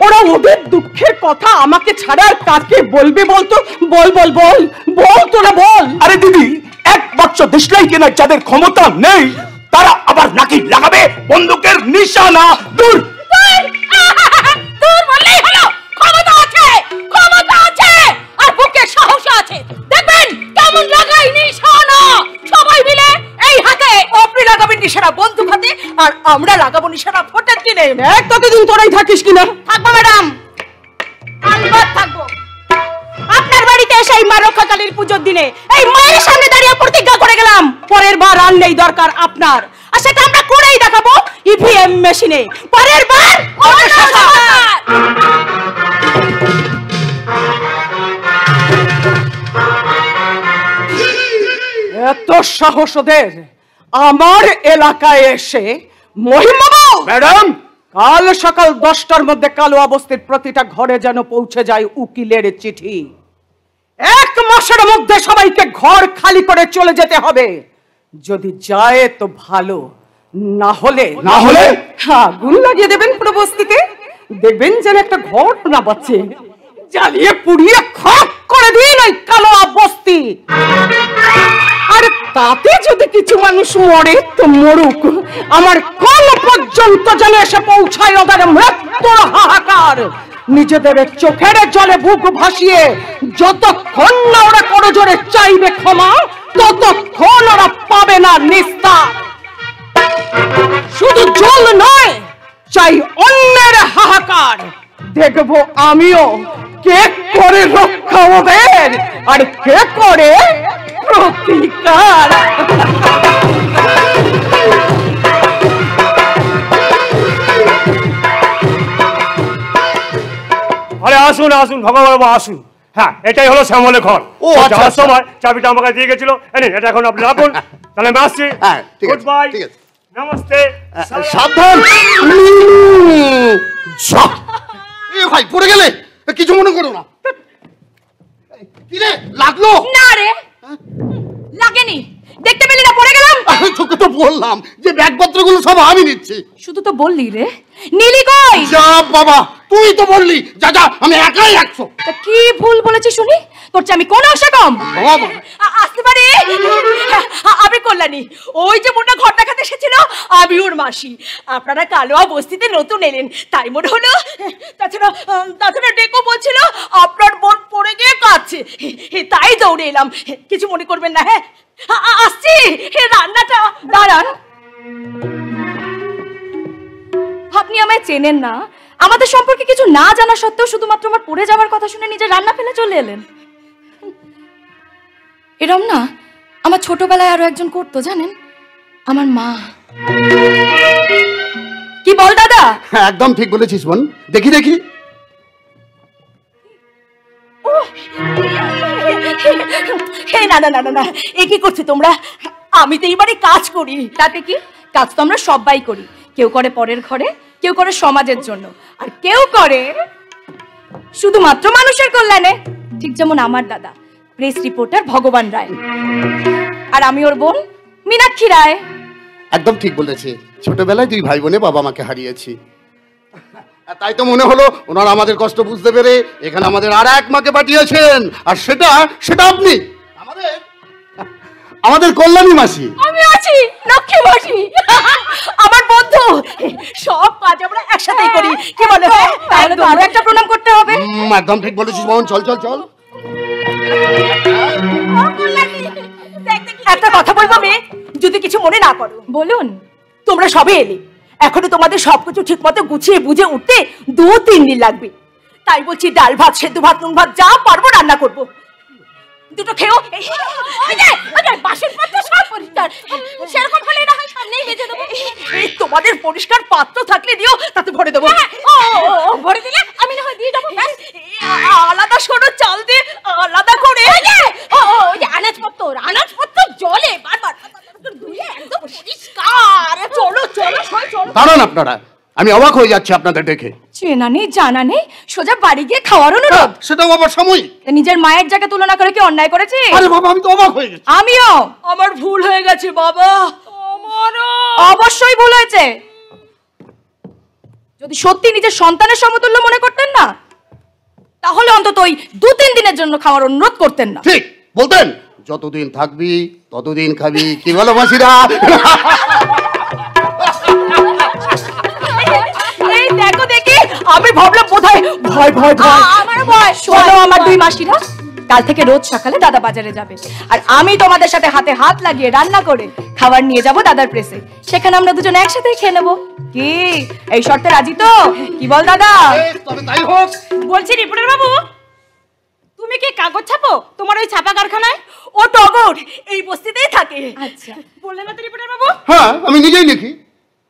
S5: ওরা ওদের দুঃখের কথা আমাকে ছাড়া আর কাকে বলবে বলতো? বল বল বল বল, তোরা বল।
S7: আরে দিদি, এক বাক্স দেশলাই কেনার যাদের ক্ষমতা নেই তারা আবার নাকি লাগাবে বন্দুকের নিশানা? দূর
S1: দূর বললেই হলো। ক্ষমতা আছে, ক্ষমতা আছে আর বুকে সাহস আছে। দেখবেন কেমন লাগাই নিশানা সবাই মিলে এই হাতে। আপনি লাগাবেন নিশানা বন্দুক হাতে আর আমরা লাগাবো নিশানা ভোটের দিনে।
S5: এক ততদিন তোরাই থাকিস কিনা?
S1: থাকবো ম্যাডাম, আনবার থাকবো। আপনার বাড়িতে এসে এই মা রক্ষাকালীর পুজোর দিনে এই মায়ের সামনে দাঁড়িয়ে প্রতিজ্ঞা করে গেলাম পরের বার আর নেই দরকার আপনার। আর সেটা আমরা করেই দেখাবো ইভিএম মেশিনে। পরের বার অন্য সরকার।
S5: এত সাহস ওদের আমার এলাকায় এসে? মহিমবাবু,
S6: ম্যাডাম,
S5: কাল সকাল 10টার মধ্যে কালোয়া বস্তির প্রতিটা ঘরে যেন পৌঁছে যায় উকিলের চিঠি। 1 মাসের মধ্যে সবাইকে ঘর খালি করে চলে যেতে হবে। যদি যায় তো ভালো, না হলে আগুন লাগিয়ে দেবেন পুরো বস্তিতে। দেখবেন যেন একটা ঘর না বাঁচে। জ্বালিয়ে পুড়িয়ে খাক করে দিন ওই কালোয়া বস্তি। আর তাতে যদি কিছু মানুষ মরে তো মরুক, আমার কোন পর্যন্ত যেন এসে পৌঁছায় ওদের মৃত্যুর হাহাকার। নিজেদের চোখের জলে বুক ভাসিয়ে যতক্ষণ না ওরা করজোরে চাইবে ক্ষমা, ততক্ষণ ওরা পাবে না নিস্তার। শুধু জল নয়, চাই অন্যের হাহাকার। দেখবো আমিও কে করে রক্ষা ওদের আর কে করে প্রতিকার।
S8: আরে আসুন আসুন ভগবান বাবা আসুন। হ্যাঁ, এটাই হলো শ্যামলের ঘর।
S6: ও, আচ্ছা,
S8: যাওয়ার
S6: আচ্ছা।
S8: সময় চাবিটা আমাকে দিয়ে গেছিল। এই নিন, এটা এখন আপনি রাখুন। তাহলে আমি আসছি।
S6: হ্যাঁ, ঠিক আছে,
S8: গুড বাই,
S6: ঠিক আছে।
S8: নমস্তে।
S6: সাবধান। এ ভাই, পড়ে গেলে কিছু মনে করো না। কি রে, লাগলো?
S1: না রে, লাগেনি। দেখতে পেলি না পড়ে গেলাম?
S6: তোকে তো বললাম যে ব্যাগপত্রগুলো সব আমি নিচ্ছি।
S1: শুধু তো বললি রে, নীলি কই?
S6: যা বাবা, তুই তো বললি যা যা, আমি একাই 100।
S1: তা কি ভুল বলেছি শুনি? তোর চেয়ে আমি কোন অংশে কম?
S6: বাবা,
S1: আসতে পারি? আমি কল্যাণী, ওই যে মোটা ঘর দেখাতে এসেছিল, আমি ওর মাসি। আপনারা কালোয়া বস্তিতে নতুন এলেন তাই মনে হলো। তাছাড়া ডেকো বলছিল আপনার বোন পড়ে গিয়ে কাঁদছে, তাই দৌড়ে এলাম। কিছু মনে করবেন না। হ্যাঁ, আসছি। রান্নাটা দাঁড়ান। আপনি আমায় চেনেন না,
S10: আমাদের সম্পর্কে কিছু না জানা সত্ত্বেও শুধুমাত্র আমার পড়ে যাওয়ার কথা শুনে নিজে রান্না ফেলে চলে এলেন। এরম না আমার ছোটবেলায় আরো একজন করতো জানেন, আমার মা। কি বল দাদা?
S6: হ্যাঁ একদম ঠিক বলেছিস বোন। দেখি দেখি।
S1: না না না না না, এ কি করছো তোমরা? আমি তো এইবারে কাজ করি।
S10: তাতে কি, কাজ তো আমরা সবাই করি। কেউ করে পরের ঘরে, কেউ করে সমাজের জন্য, আর কেউ করে শুধুমাত্র মানুষের কল্যাণে। ঠিক যেমন আমার দাদা প্রেস রিপোর্টার ভগবান রায়, আর আমি ওর বোন মীনাক্ষী রায়।
S6: একদম ঠিক বলেছে। ছোটবেলায় 2 ভাই বোনে বাবা মাকে হারিয়েছি, তাই তো মনে হলো ওনারা আমাদের কষ্ট বুঝতে পেরে এখানে আমাদের আর এক মাকে পাঠিয়েছেন, আর সেটা আপনি আমাদের কল্যাণী মাসি।
S10: আমি আছি লক্ষ্মী মাসি,
S1: আমার বন্ধু। সব কাজ আমরা একসাথেই করি, কি বলে?
S10: তাহলে তো আরো একটা প্রণাম করতে হবে।
S6: একদম ঠিক বলেছিস বোন। চল চল চল।
S1: একটা কথা বলবো মেয়ে, যদি কিছু মনে না করো।
S10: বলুন।
S1: তোমরা সবে এলে, এখনো তোমাদের সবকিছু ঠিক মতো গুছিয়ে বুঝে উঠতে 2-3 দিন লাগবে। তাই বলছি ডাল ভাত, সেদ্ধ ভাত, নুন ভাত যা পারবো রান্না করবো। দুটো খেও।
S10: বাসনপত্র সব পরিষ্কার, সেরকম হলে না হয় সামনেই বেজে দেবো।
S1: তোমাদের পরিষ্কার পাত্র থাকলে দিও, তাতে ভরে দেবো।
S10: ভরে দিলে আমি না হয় দিয়ে দেবো।
S1: আলাদা সরো চাল দিয়ে আলাদা করে।
S10: আনাজপত্র জলে বারবার ধুয়ে একদম পরিষ্কার। চলো চলো চলো।
S6: দাঁড়ান আপনারা, আমি অবাক হয়ে যাচ্ছি আপনাদের দেখে।
S10: চেনা নেই জানা নেই, সোজা বাড়ি গিয়ে খাওয়ার অনুরোধ।
S6: সেটাও আবার সাময়িক।
S10: নিজের মায়ের জায়গায় তুলনা করে কি অন্যায় করেছি?
S6: আরে বাবা, আমি তো অবাক হয়ে গেছি।
S10: আমিও।
S1: আমার ভুল হয়ে গেছে বাবা।
S10: অবশ্যই ভুল হয়েছে। যদি সত্যি নিজের সন্তানের সমতুল্য মনে করতেন না, তাহলে অন্তত ওই 2-3 দিনের জন্য খাওয়ার অনুরোধ করতেন না।
S6: ঠিক বলতেন, যতদিন থাকবি ততদিন খাবি। কি বলো মাসিরা?
S10: এই দেখো দেখি, আমি ভাবলাম বোধহয় ভয় ভয় ভয়। আমারও ভয়। শোনো আমার 2 মাসিরা, কাল থেকে রোজ সকালে দাদা বাজারে যাবে, আর আমি তোমাদের সাথে হাতে হাত লাগিয়ে রান্না করে খাবার নিয়ে যাব দাদার প্রেসে। সেখানে আমরা দুজন একসাথেই খেয়ে নেবো। কি এই শর্তে রাজি তো? কি বল দাদা?
S6: তবে তাই হোক।
S10: বলছি রিপোর্টার বাবু, তুমি কি কাগজ ছাপো তোমার ওই ছাপা কারখানায়?
S1: ও টগর এই বস্তিতেই থাকে।
S10: আচ্ছা, বললেন না তো রিপোর্টার বাবু?
S6: হ্যাঁ, আমি নিজেই লিখি,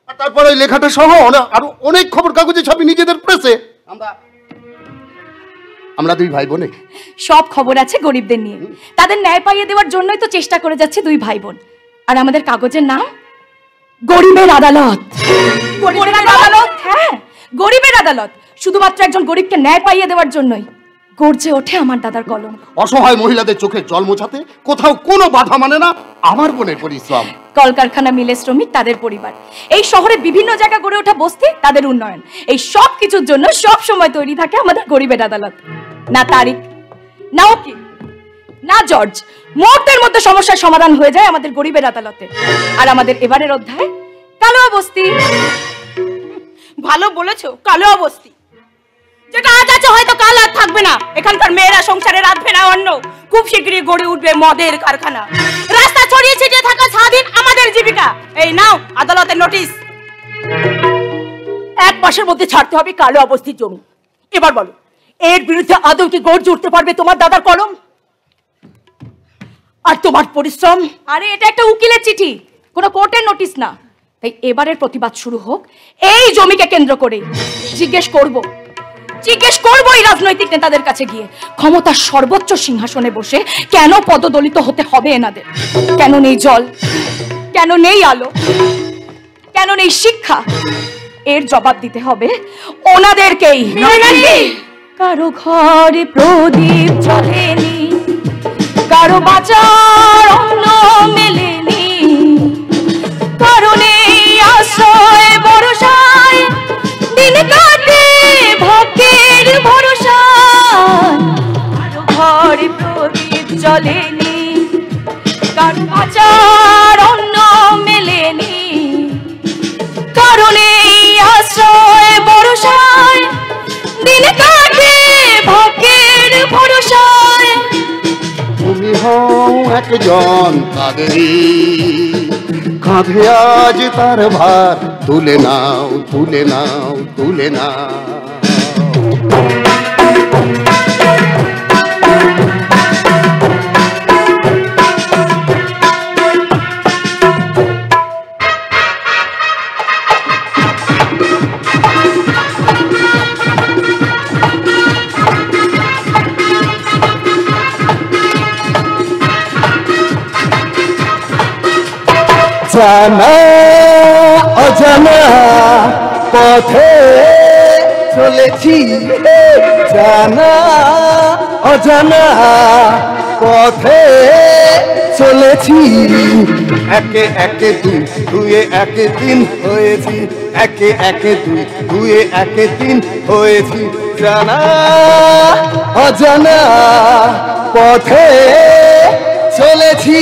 S6: আর তারপরে ওই লেখাটা সহ আরো অনেক খবর কাগজে ছাপি নিজেদের প্রেসে। আমরা 2 ভাই বোনে
S10: সব খবর আছে গরিবদের নিয়ে। তাদের ন্যায় পাইয়ে দেওয়ার জন্যই তো চেষ্টা করে যাচ্ছে 2 ভাই বোন। আর আমাদের কাগজের নাম গরিবের আদালত। গরিবের আদালত? হ্যাঁ, গরিবের আদালত। শুধুমাত্র একজন গরিবকে ন্যায় পাইয়ে দেওয়ার জন্যই গর্জে ওঠে আমার দাদার কলম।
S6: অসহায় মহিলাদের চোখে জল মোছাতে কোথাও কোনো বাধা মানে না আমার বোনের পরিশ্রম।
S10: কলকারখানা মিলে শ্রমিক, তাদের পরিবার, এই শহরে বিভিন্ন জায়গা গড়ে ওঠা বস্তি, তাদের উন্নয়ন, এই সব কিছুর জন্য সব সময় তৈরি থাকে আমাদের গরিবের আদালত। না তারিখ, না ওকিল, না জজ, মুহূর্তের মধ্যে সমস্যার সমাধান হয়ে যায় আমাদের গরিবের আদালতে। আর আমাদের এবারের অধ্যায় কালোয়া বস্তি।
S1: ভালো বলেছো, কালোয়া বস্তি। যেটা আজ আছে হয়তো কাল আর থাকবে না। এখানকার মেয়েরা সংসারে রাখবে না অন্য, খুব শীঘ্রই গড়ে উঠবে মদের কারখানা। রাস্তা ছড়িয়ে ছিটিয়ে থাকা স্বাধীন আমাদের জীবিকা। এই নাও আদালতের নোটিশ। 1 মাসের মধ্যে ছাড়তে হবে কালোয়া বস্তির জমি। এবার বলো, এর বিরুদ্ধে আদৌ কি গর্জে উঠতে পারবে তোমার দাদার কলম আর তোমার পরিশ্রম?
S10: আরে এটা একটা উকিলের চিঠি, কোনো কোর্টের নোটিশ না। তাই এবারের প্রতিবাদ শুরু হোক এই জমিকে কেন্দ্র করে। জিজ্ঞেস করব এই রাজনৈতিক নেতাদের কাছে গিয়ে, ক্ষমতার সর্বোচ্চ সিংহাসনে বসে কেন পদদলিত হতে হবে এনাদের? কেন নেই জল, কেন নেই আলো, কেন নেই শিক্ষা? এর জবাব দিতে হবে ওনাদেরকেই। কারো ঘরে প্রদীপ জ্বলেনি, কারো বাঁচার অন্ন মেলেনি, কারণে আশ্রয় ভরসায় দিন কাটে ভাগ্যের ভরসায়। কারো ঘরে প্রদীপ জ্বলেনি, কারো বাঁচার অন্ন মেলেনি, কারণে আশ্রয় ভরসায় দিন কাটে ভাগ্যের ভরসায়।
S6: তুমি হও একজন তাদেরই কাঁধে আজ তার ভার, তুলে নাও তুলে নাও তুলে নাও।
S9: জানা অজানা পথে চলেছি, জানা অজানা পথে চলেছি, একে একে দুই, দুয়ে একে তিন হয়েছি, একে একে দুই, দুয়ে একে তিন হয়েছি, জানা অজানা পথে চলেছি।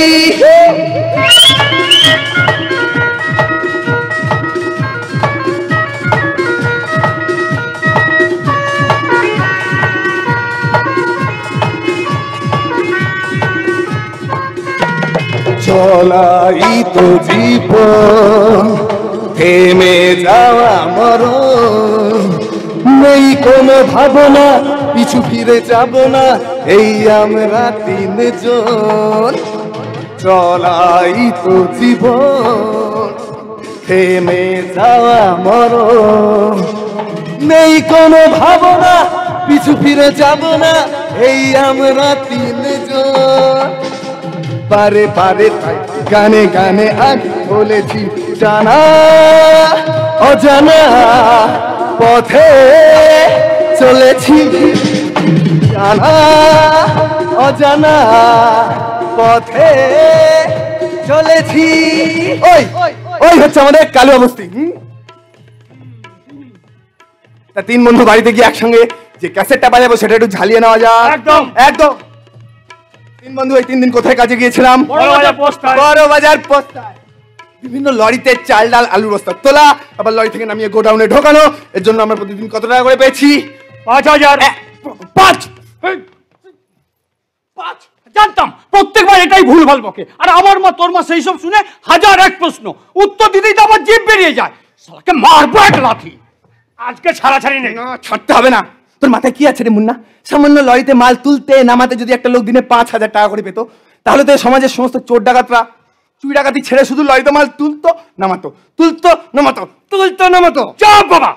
S9: চলাই তো জীবন, থেমে যাওয়া মরণ, নেই কোনো ভাবনা, পিছু ফিরে যাব না, এই আমরা তিনজন। চলাই তো জীবন, থেমে যাওয়া মরণ, নেই কোনো ভাবনা, পিছু ফিরে যাব না, এই আমরা তিনজন। পারে পারে তাই গানে গানে আজ বলেছি, জানা অজানা পথে চলেছি, জানা অজানা পথে চলেছি। ওই ওই হচ্ছে আমাদের কালো অবস্থি। তা তিন বন্ধু বাড়িতে গিয়ে একসঙ্গে যে ক্যাসেটটা বাজাবো সেটা একটু ঝালিয়ে নেওয়া যায়। একদম একদম। তিন বন্ধু এই 3 দিন কোথায় কাজে গিয়েছিলাম? বড় বাজার পোস্টায় বিভিন্ন লরিতে চাল ডাল আলুর বস্তা তোলা, আবার লরি থেকে নামিয়ে গোডাউনে ঢোকানো। এর জন্য আমরা প্রতিদিন কত টাকা করে পেয়েছি?
S7: 5000। 5 জানতাম প্রত্যেকবার এটাই ভুল ভাল বকে, আর আমার মা তোর মা সেই সব শুনে 1001 প্রশ্ন, উত্তর দিতেই তো আমার জিভ বেরিয়ে যায়। শালাকে মারবো এক লাথি। আজকে ছাড়াছাড়ি নেই।
S9: না, ছাড়তে হবে না। তোর মাথায় কি আছে রে মুন্না? সামান্য লরিতে মাল তুলতে নামাতে যদি একটা লোক দিনে 5000 টাকা করে পেতো, তাহলে তো সমাজের সমস্ত চোর ডাকাতরা চুরি ডাকাতি ছেড়ে শুধু লরিতে মাল তুলতো নামাতো, তুলতো নামাতো, তুলতো নামাতো।
S7: চাপ বাবা,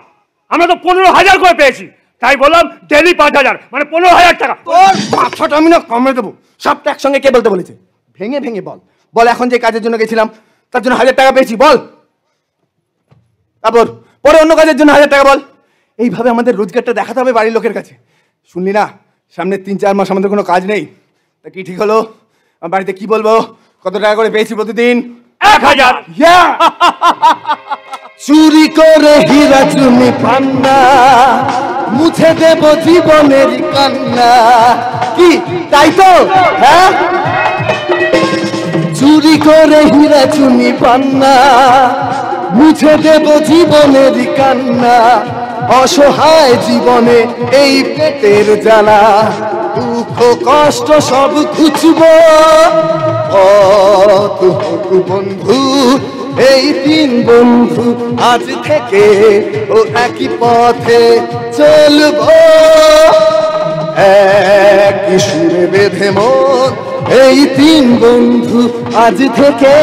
S7: আমরা তো 15000 করে পেয়েছি, তাই বললাম ডেলি 5000 মানে 15000 টাকা।
S9: তোর বাচ্চাটা আমি না কমে দেবো। সবটা একসঙ্গে কে বলতে বলেছে? ভেঙে ভেঙে বল। বল এখন যে কাজের জন্য গেছিলাম তার জন্য 1000 টাকা পেয়েছি, বল। তারপর পরে অন্য কাজের জন্য 1000 টাকা বল। এইভাবে আমাদের রোজগারটা দেখাতে হবে বাড়ির লোকের কাছে। শুনলি না, সামনে 3-4 মাস আমাদের কোনো কাজ নেই। তা কি ঠিক হলো? আমার বাড়িতে কি বলবো? কত টাকা করে পেয়েছি প্রতিদিন?
S7: 1000।
S9: চুরি করে হীরা চুনি পান্না, মুছে দেব জীবনের কান্না। কি তাই তো? হ্যাঁ, চুরি করে হীরা চুনি পান্না, মুছে দেব জীবনের কান্না। অসহায় জীবনে এই পেটের জ্বালা, দুঃখ কষ্ট সব খুঁজব কত হোক বন্ধু। এই 3 বন্ধু আজ থেকে ও একই পথে চলব, একই সুরে বেঁধে মন। এই 3 বন্ধু আজ থেকে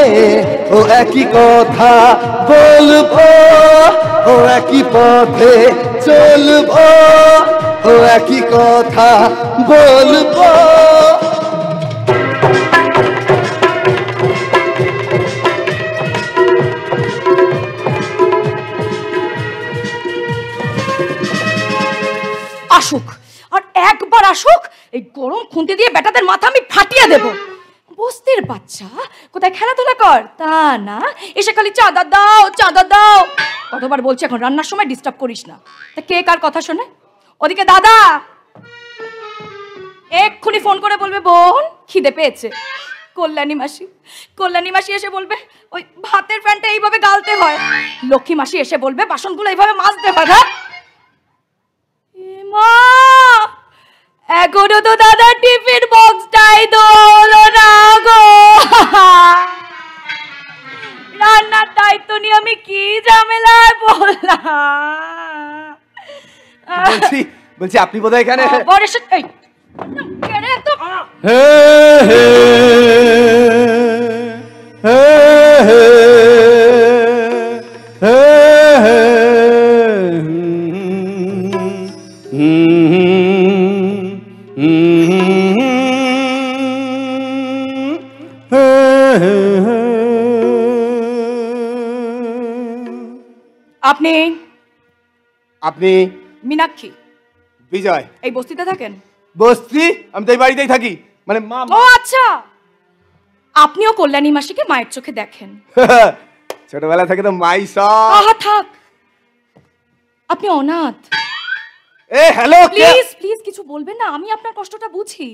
S9: ও একই কথা বলবো, ও একই পথে চলবো, ও একই কথা বলবো।
S10: আসুক, আর একবার আসুক, এই গরম খুন্তি দিয়ে বেটাদের মাথা আমি ফাটিয়ে দেব। বস্তির বাচ্চা কোথায় খেলাধুলা কর, তা না এসে খালি চাঁদা দাও চাঁদা দাও। কতবার বলছি এখন রান্নার সময় ডিস্টার্ব করিস না। তা কে কার কথা শোনে? ওদিকে দাদা এক্ষুনি ফোন করে বলবে বোন খিদে পেয়েছে। কল্যাণী মাসি এসে বলবে ওই ভাতের প্যানটা এইভাবে গালতে হয়। লক্ষ্মী মাসি এসে বলবে বাসনগুলো এইভাবে মাজতে হয়। না মা, এখনো তো দাদা টিফিন বক্সটাই তো হলো না গো। রান্নার দায়িত্ব নিয়ে আমি কি ঝামেলায় বললাম।
S9: বলছি আপনি বোধহয় এখানে
S10: আপনি
S9: আপনি
S10: মীনাক্ষী
S9: বিজয়
S10: এই বস্তিতে থাকেন?
S9: বস্তি? আমি তো এই বাড়িতেই থাকি, মানে মা।
S10: ও আচ্ছা, আপনিও কল্যাণী মাসিকে মায়ের চোখে দেখেন?
S9: ছোটবেলা থেকে তো মাই সব।
S10: আহা থাক, আপনি অনাথ।
S9: এ হ্যালো,
S10: প্লিজ প্লিজ কিছু বলবেন না, আমি আপনার কষ্টটা বুঝি।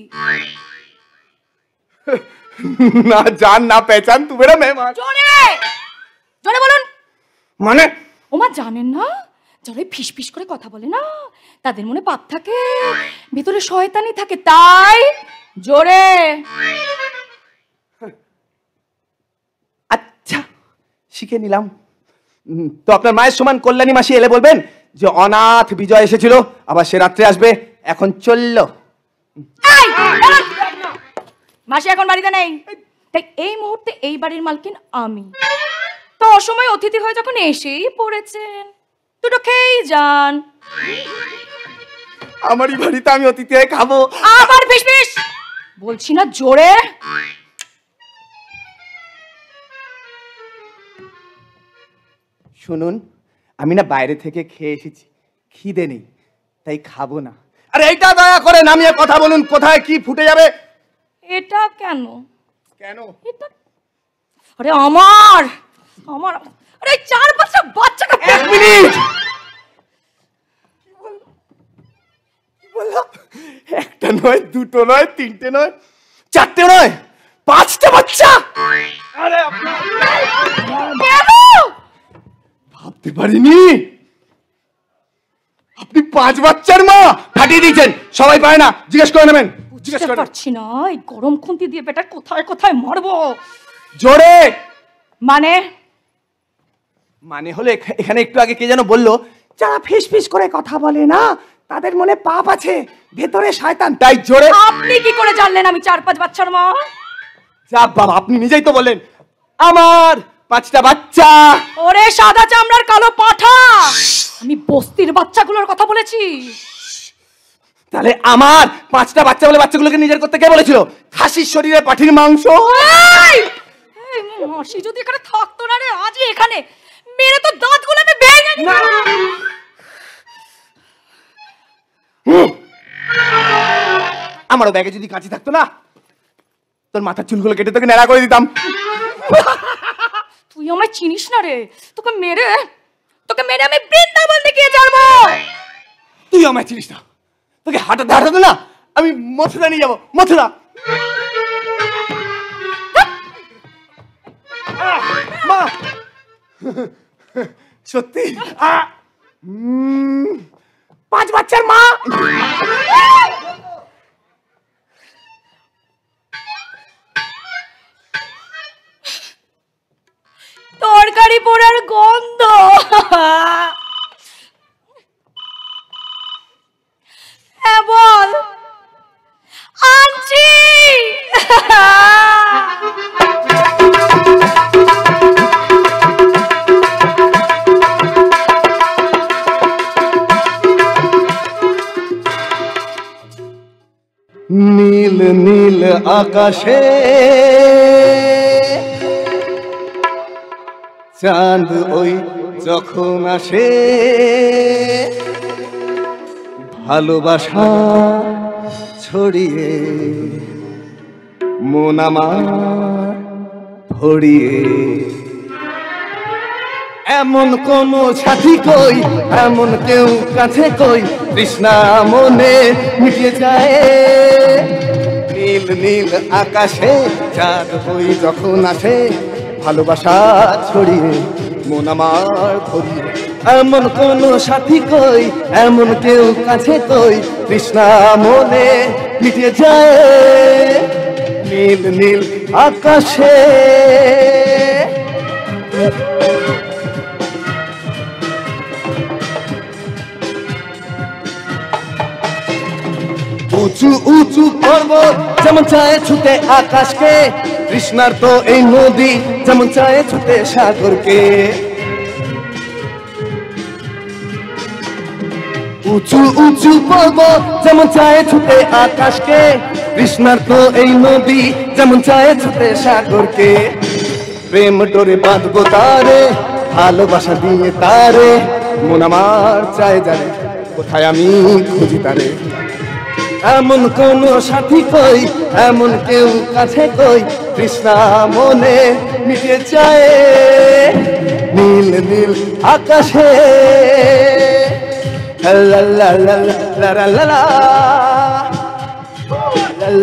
S9: না জান না পেহচান তু মেরা মেহমান।
S10: জোরে জোরে বলুন।
S9: মানে
S10: ওমা জানেন না, যারা ফিস ফিস করে কথা বলে না তাদের মনে পাপ থাকে, ভিতরে শয়তানি থাকে, তাই জোরে।
S9: আচ্ছা শিখে নিলাম। তো আপনার মায়ের সমান কল্যাণী মাসি এলে বলবেন যে অনাথ বিজয় এসেছিল, আবার সে রাত্রে আসবে, এখন চললো।
S10: মাসি এখন বাড়িতে নেই, তাই এই মুহূর্তে এই বাড়ির মালকিন আমি। তো অসময় অতিথি হয়ে যখন এসেই পড়েছেন, দুটো খেয়েই যান।
S9: আমারই বাড়িতে আমি অতিথি হয়ে খাবো।
S10: আবার ফিসফিস বলছি না, জোরে।
S9: শুনুন, আমি না বাইরে থেকে খেয়ে এসেছি, খিদে নেই, তাই খাবো না। আরে এইটা দয়া করে নামিয়ে কথা বলুন, কোথায় কি ফুটে যাবে।
S10: এটা কেন?
S9: কেন?
S10: এটা আরে আমার আমার আরে 4-5টা বাচ্চাকে।
S9: এক মিনিট, একটা নয়, দুটো নয়, তিনটে নয়, চারটে নয়, 5টা বাচ্চা। আরে ভাবতে পারিনি আপনি 5 বাচ্চার মা। ফাটিয়ে দিয়েছেন, সবাই পায় না, জিজ্ঞেস করে নেবেন। জিজ্ঞেস
S10: বুঝতে পারছি না, এই গরম খুন্তি দিয়ে পেটার কোথায় কোথায় মারবো।
S9: জোরে।
S10: মানে
S9: মানে হলো এখানে একটু আগে কে যেন বললো, যারা ফিস ফিস করে কথা বলে না তাদের মনে পাপ আছে, ভেতরে শয়তান, তাই জোরে।
S10: আপনি কি করে জানলেন আমি 4-5 বাচ্চার মা?
S9: যা বাবা, আপনি নিজেই তো বললেন আমার 5টা বাচ্চা।
S10: ওরে সাদা চামড়ার কালো পাঠা, আমি বস্তির বাচ্চাগুলোর কথা বলেছি।
S9: তাহলে আমার 5টা বাচ্চা বলে বাচ্চাগুলোকে নিজের করতে কে বলেছিল? খাসির শরীরে পাঠির মাংস।
S10: মাসি যদি এখানে থাকতো না রে, আজই এখানে মেরে তো দাঁতগুলো আমি ভেঙে দিতাম।
S9: আমারও ব্যাগে যদি কাঁচি থাকতো না, তোর মাথার চুলগুলো কেটে তোকে ন্যাড়া করে দিতাম।
S10: তুই আমায় চিনিস না রে, তোকে মেরে আমি বৃন্দাবন দেখিয়ে যাবো।
S9: তুই আমায় চিনিস না, তোকে হাঁটাতে হাঁটাতে না আমি মথুরা নিয়ে যাবো, মথুরা। মা সত্যি 5 বাচ্চার মা।
S10: তরকারি পোড়ার গন্ধ। হ্যাঁ বল, আনছি।
S9: নীল নীল আকাশে চাঁদ ওই যখন আসে, ভালোবাসা ছড়িয়ে মন আমার ভরিয়ে। এমন কোন সাথী কই, এমন কেউ কাছে কই, তৃষ্ণা মনে মিটিয়ে যায়। নীল নীল আকাশে চাঁদ ওই যখন আসে, ভালোবাসা ছড়িয়ে মন আমার ভরিয়ে। এমন কোন সাথী কই, এমন কেউ কাছে কই, তৃষ্ণা মনে মিটিয়ে যায়। নীল নীল আকাশে উঁচু উঁচু পর্বত যেমন চায় ছুটে আকাশকে, কৃষ্ণার তো এই নদী যেমন চায় ছুটে সাগরকে। উঁচু উঁচু পর্বত যেমন চায় ছুটে আকাশকে, কৃষ্ণার তো এই নদী যেমন চায় ছুটে সাগরকে। প্রেম ডোরে বাঁধবো তারে, ভালোবাসা দিয়ে তারে, মন আমার চায় জানে কোথায় আমি খুঁজি তারে। এমন কোন সাথী কই, এমন কেউ কাছে কই, কৃষ্ণা মনে মিটে যায় নীল নীল আকাশে। লা লা লা লা লা লা লা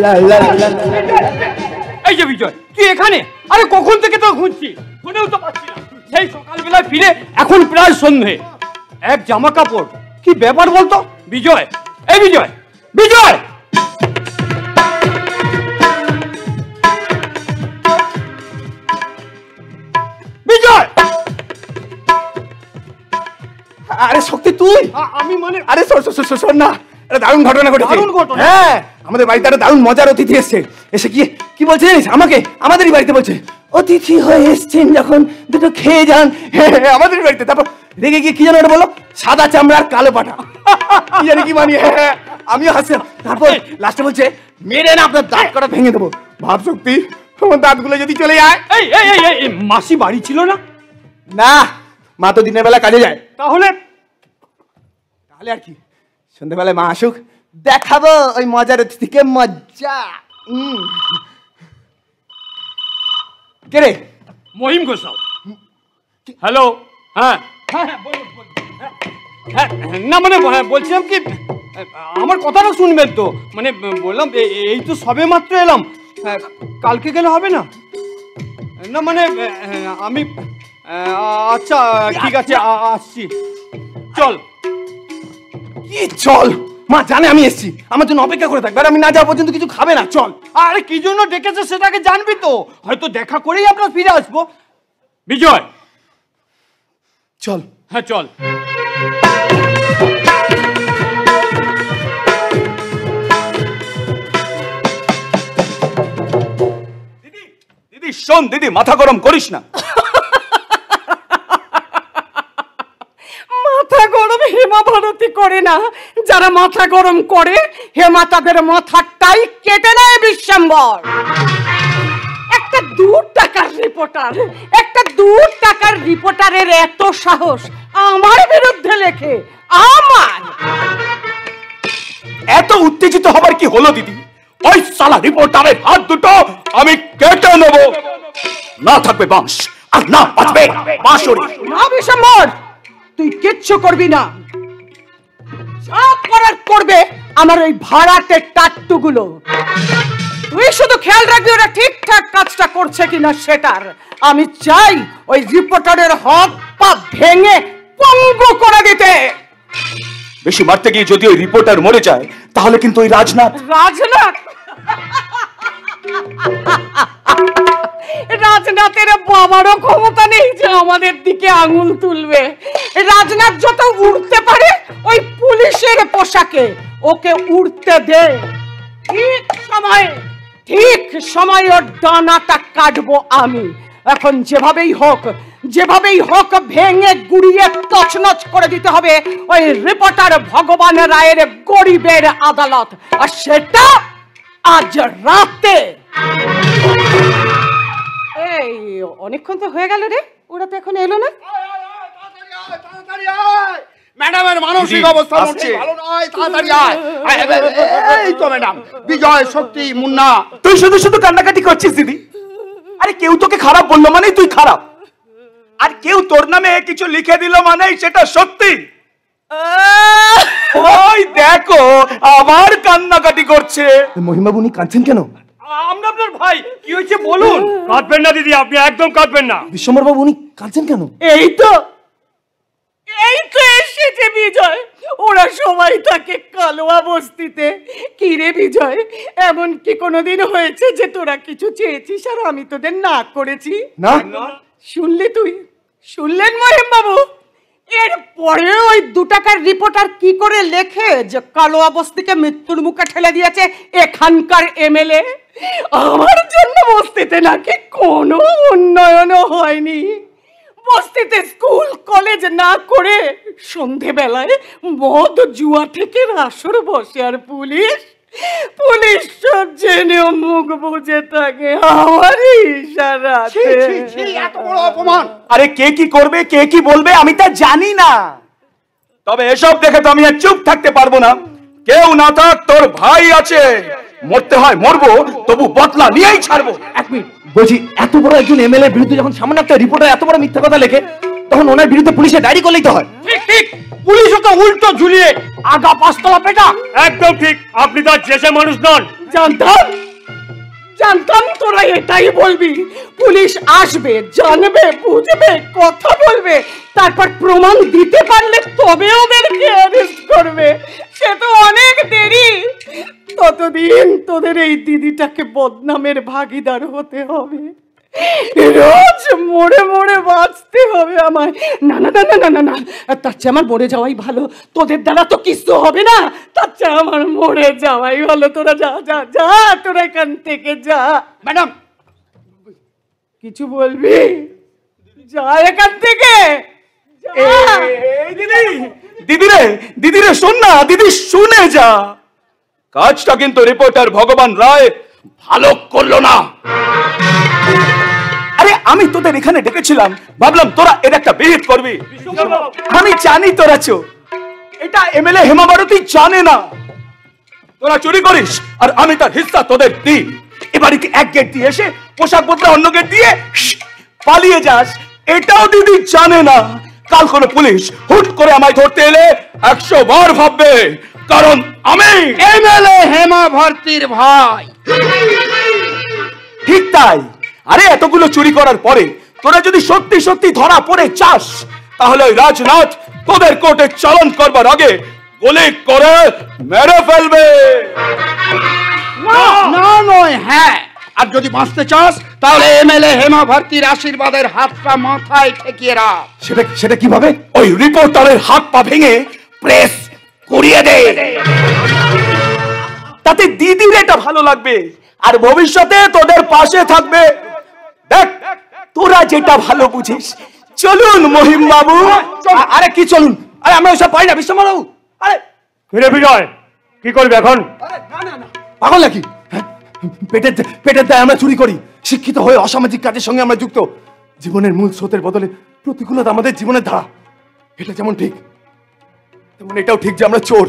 S9: লা লা লা লা।
S7: এই যে বিজয়, তুই এখানে? আরে কখন থেকে তো খুঁজছি, ফোনেও তো পাচ্ছি না। সেই সকালবেলায় ফিরে এখন প্রায় সন্ধে। এক জামা কাপড়, কি ব্যাপার বলতো? বিজয়, এই বিজয়, বিজয়! বিজয়!
S9: আরে শক্তি তুই?
S7: আমি মানে
S9: আরে শোন না, একটা দারুণ ঘটনা ঘটেছে।
S7: দারুণ ঘটনা?
S9: হ্যাঁ, আমাদের বাড়িতে একটা দারুণ মজার অতিথি এসছে। এসে কি বলছে জানিস? আমাদেরই বাড়িতে বলছে, অতিথি হয়ে এসছেন যখন দুটো খেয়ে যান। হ্যাঁ, আমাদের বাড়িতে। তারপর রেগে গিয়ে কি জানো এটা বলো, সাদা চামড়ার কালো পাটা। কি জানি কি মানিয়ে। আমিও হাসলাম। তারপর লাস্টে বলছে, মেরে না আপনার দাঁত কটা ভেঙে দেবো। ভাব শক্তি, আমার দাঁতগুলো যদি চলে যায়।
S7: এই এই এই মাসি বাড়ি ছিল না?
S9: না, মা তো দিনের বেলা কাজে যায়।
S7: তাহলে
S9: আর কি, সন্ধ্যাবেলায় মা আসুক, দেখাবো ওই মজার অতিথিকে মজা। কে রে?
S7: মহিম গোসাও। হ্যালো। হ্যাঁ হ্যাঁ, না মানে বলছিলাম কি, আমার কথাটা শুনবেন তো। মানে বললাম এই তো সবে মাত্র এলাম, কালকে গেলে হবে না? না মানে আমি, আচ্ছা ঠিক আছে আসছি। চল।
S9: কি চল? মা জানে আমি এসছি, আমার জন্য অপেক্ষা করে থাকবে, আর আমি না যাওয়া পর্যন্ত কিছু খাবে না। চল।
S7: আরে কি জন্য ডেকেছে সেটাকে জানবি তো, হয়তো দেখা করেই আমরা ফিরে আসবো। বিজয়
S9: চল।
S7: হ্যাঁ চল।
S11: দিদি শোন, দিদি মাথা গরম করিস না।
S5: মাথা গরম হেমা ভারতী করে না, যারা মাথা গরম করে হেমা তাদের মাথাটাই কেটে নেয় বিশ্বম্বর। একটা 2 টাকার রিপোর্টারের এত সাহস আমার বিরুদ্ধে লেখে। আমার
S11: এত উত্তেজিত হবার কি হলো দিদি? ওই সালা রিপোর্টারের হাত দুটো আমি কেটে নেব। না থাকবে বাঁশ, আর না বাঁচবে বাঁশরি।
S5: না বিশ্বম্বর, তুই কিচ্ছু করবি না। যা করার করবে আমার ওই ভাড়াটের টাট্টুগুলো। তুই শুধু খেয়াল রাখবি ওরা ঠিকঠাক কাজটা করছে কিনা সেটার। আমি চাই ওই রিপোর্টারের হাত পা ভেঙে পঙ্গু করে দিতে।
S11: বেশি মারতে গিয়ে যদি ওই রিপোর্টার মরে যায়, তাহলে কিন্তু ওই
S5: রাজনাথের বাবারও ক্ষমতা নেই যে আমাদের দিকে আঙুল তুলবে। রাজনাথ যত উড়তে পারে ওই পুলিশের পোশাকে, ওকে উড়তে দে। ঠিক সময় ওর ডানাটা কাটবো আমি। এখন যেভাবেই হোক ভেঙে গুড়িয়ে তছনছ করে দিতে হবে ওই রিপোর্টার ভগবান রায়ের গরিবের আদালত, আর সেটা আজ রাতে। এই অনেকক্ষণ তো হয়ে গেল রে, ওরা তো এখন এলো না।
S3: ম্যাডামের মানসিক অবস্থা ভালো নয়, তাড়াতাড়ি আয়। এই তো ম্যাডাম, বিজয়, শক্তি, মুন্না।
S11: তুই শুধু শুধু কান্নাকাটি করছিস দিদি। আরে কেউ তোকে খারাপ বললো মানেই তুই খারাপ, আর কেউ তোর নামে কিছু লিখে দিল মানেই সেটা সত্যি। ওই দেখো আবার কান্নাকাটি করছে।
S9: মহিমাবু উনি কাঁদছেন কেন?
S7: আমরা আপনার ভাই, কি হয়েছে বলুন। কাঁদবেন না দিদি, আপনি একদম কাঁদবেন না।
S9: বিশ্বম্বর বাবু উনি কাঁদছেন কেন?
S5: এই তো এসেছে বিজয়, ওরা সবাই থাকে কালোয়া বস্তিতে। কি রে বিজয়, এমন কি কোনোদিন হয়েছে যে তোরা কিছু চেয়েছিস আর আমি তোদের না করেছি?
S9: না,
S5: শুনলি তুই? শুনলেন মহিম বাবু? এরপরে ওই 2 টাকার রিপোর্টার কি করে লেখে যে কালো অবস্থাকে মৃত্যুর মুখে ঠেলে দিয়েছে এখানকার এমএলএ? আমার জন্য বস্তিতে নাকি কোনো উন্নয়নও হয়নি। বস্তিতে স্কুল কলেজ না করে সন্ধেবেলায় মদ জুয়া থেকে আসর বসে, আর পুলিশ সব জেনেও মুখ বুঝে থাকে আমারই ইশারাতে।
S3: এত বড় অপমান!
S7: আরে কে কি করবে, কে কি বলবে আমি তা জানি না, তবে এসব দেখে তো আমি আর চুপ থাকতে পারবো না। কেউ না থাক, তোর ভাই আছে, মরতে হয় মরবো, তবু বদলা নিয়েই ছাড়বো।
S9: এক মিনিট বলছি, এত বড় একজন এমএলএ বিরুদ্ধে যখন সামান্য একটা রিপোর্টার এত বড় মিথ্যা কথা লেখে, তখন ওনার বিরুদ্ধে পুলিশে ডায়েরি করলেই তো হয়।
S8: ঠিক ঠিক, পুলিশ ওকে উল্টো ঝুলিয়ে আগা 5 তলা পেটা। একদম ঠিক, আপনি তো জেসে মানুষ নন।
S5: জানতাম তোরা এটাই বলবি। পুলিশ আসবে, জানবে, বুঝবে, কথা বলবে, তারপর প্রমাণ দিতে পারলে তবে ওদেরকে অ্যারেস্ট করবে। সে তো অনেক দেরি। ততদিন তোদের এই দিদিটাকে বদনামের ভাগিদার হতে হবে, রোজ মরে মরে বাঁচতে হবে আমায়। না না না না না না, তার চেয়ে আমার মরে যাওয়াই ভালো। তোদের দ্বারা তো কিছু হবে না, তার চেয়ে আমার মরে যাওয়াই ভালো। তোরা যা যা যা, তোরা এখান থেকে যা।
S3: ম্যাডাম,
S5: কিছু বলবি? যা এখান থেকে।
S7: দিদি রে শোন না, দিদি শুনে যা। কাজটা কিন্তু রিপোর্টার ভগবান রায় ভালো করলো না। আরে আমি তোদের এখানে ডেকেছিলাম, ভাবলাম তোরা এর একটা বিহিত করবি। আমি জানি তোরা চো, এটা এমএলএ হেমা ভারতী জানে না তোরা চুরি করিস, আর আমি তার হিস্সা তোদের দিই। এবারে কি এক গেট দিয়ে এসে পোশাক বদলে অন্য গেট দিয়ে পালিয়ে যাস, এটাও দিদি জানে না। কাল কোনো পুলিশ হুট করে আমায় ধরতে এলে 100 বার ভাববে, কারণ আমি
S3: এমএলএ হেমা ভারতীর ভাই।
S7: ঠিক তাই। আরে এতগুলো চুরি করার পরে তোরা যদি সত্যি সত্যি ধরা পড়ে চাস, তাহলে ওই রাজনাথ তোদের কোর্টে চালান করবার আগে গুলি করে মেরে ফেলবে।
S3: না নয় হ্যাঁ, আর যদি বাঁচতে চাস তাহলে এমএলএ হেমা ভারতীর আশীর্বাদের হাতটা মাথায় ঠেকিয়ে রাখ।
S7: সেটা কিভাবে? ওই রিপোর্টারের হাত পা ভেঙে প্রেস করিয়ে দে, তাতে দিদির এটা ভালো লাগবে আর ভবিষ্যতে তোদের পাশে থাকবে। দেখ তোরা যেটা ভালো বুঝিস। চলুন মহিম বাবু।
S9: আরে কি চলুন? আরে আমরা ওসব পাই না বিশ্বম্বর বাবু। আরে
S8: ফিরে বিজয়, কি করবি এখন?
S9: পাগল নাকি? পেটের দায় আমরা চুরি করি, শিক্ষিত হয়ে অসামাজিক কাজের সঙ্গে আমরা যুক্ত। জীবনের মূল স্রোতের বদলে প্রতিকূলতা আমাদের জীবনের ধারা। এটা যেমন ঠিক, তেমন এটাও ঠিক যে আমরা চোর।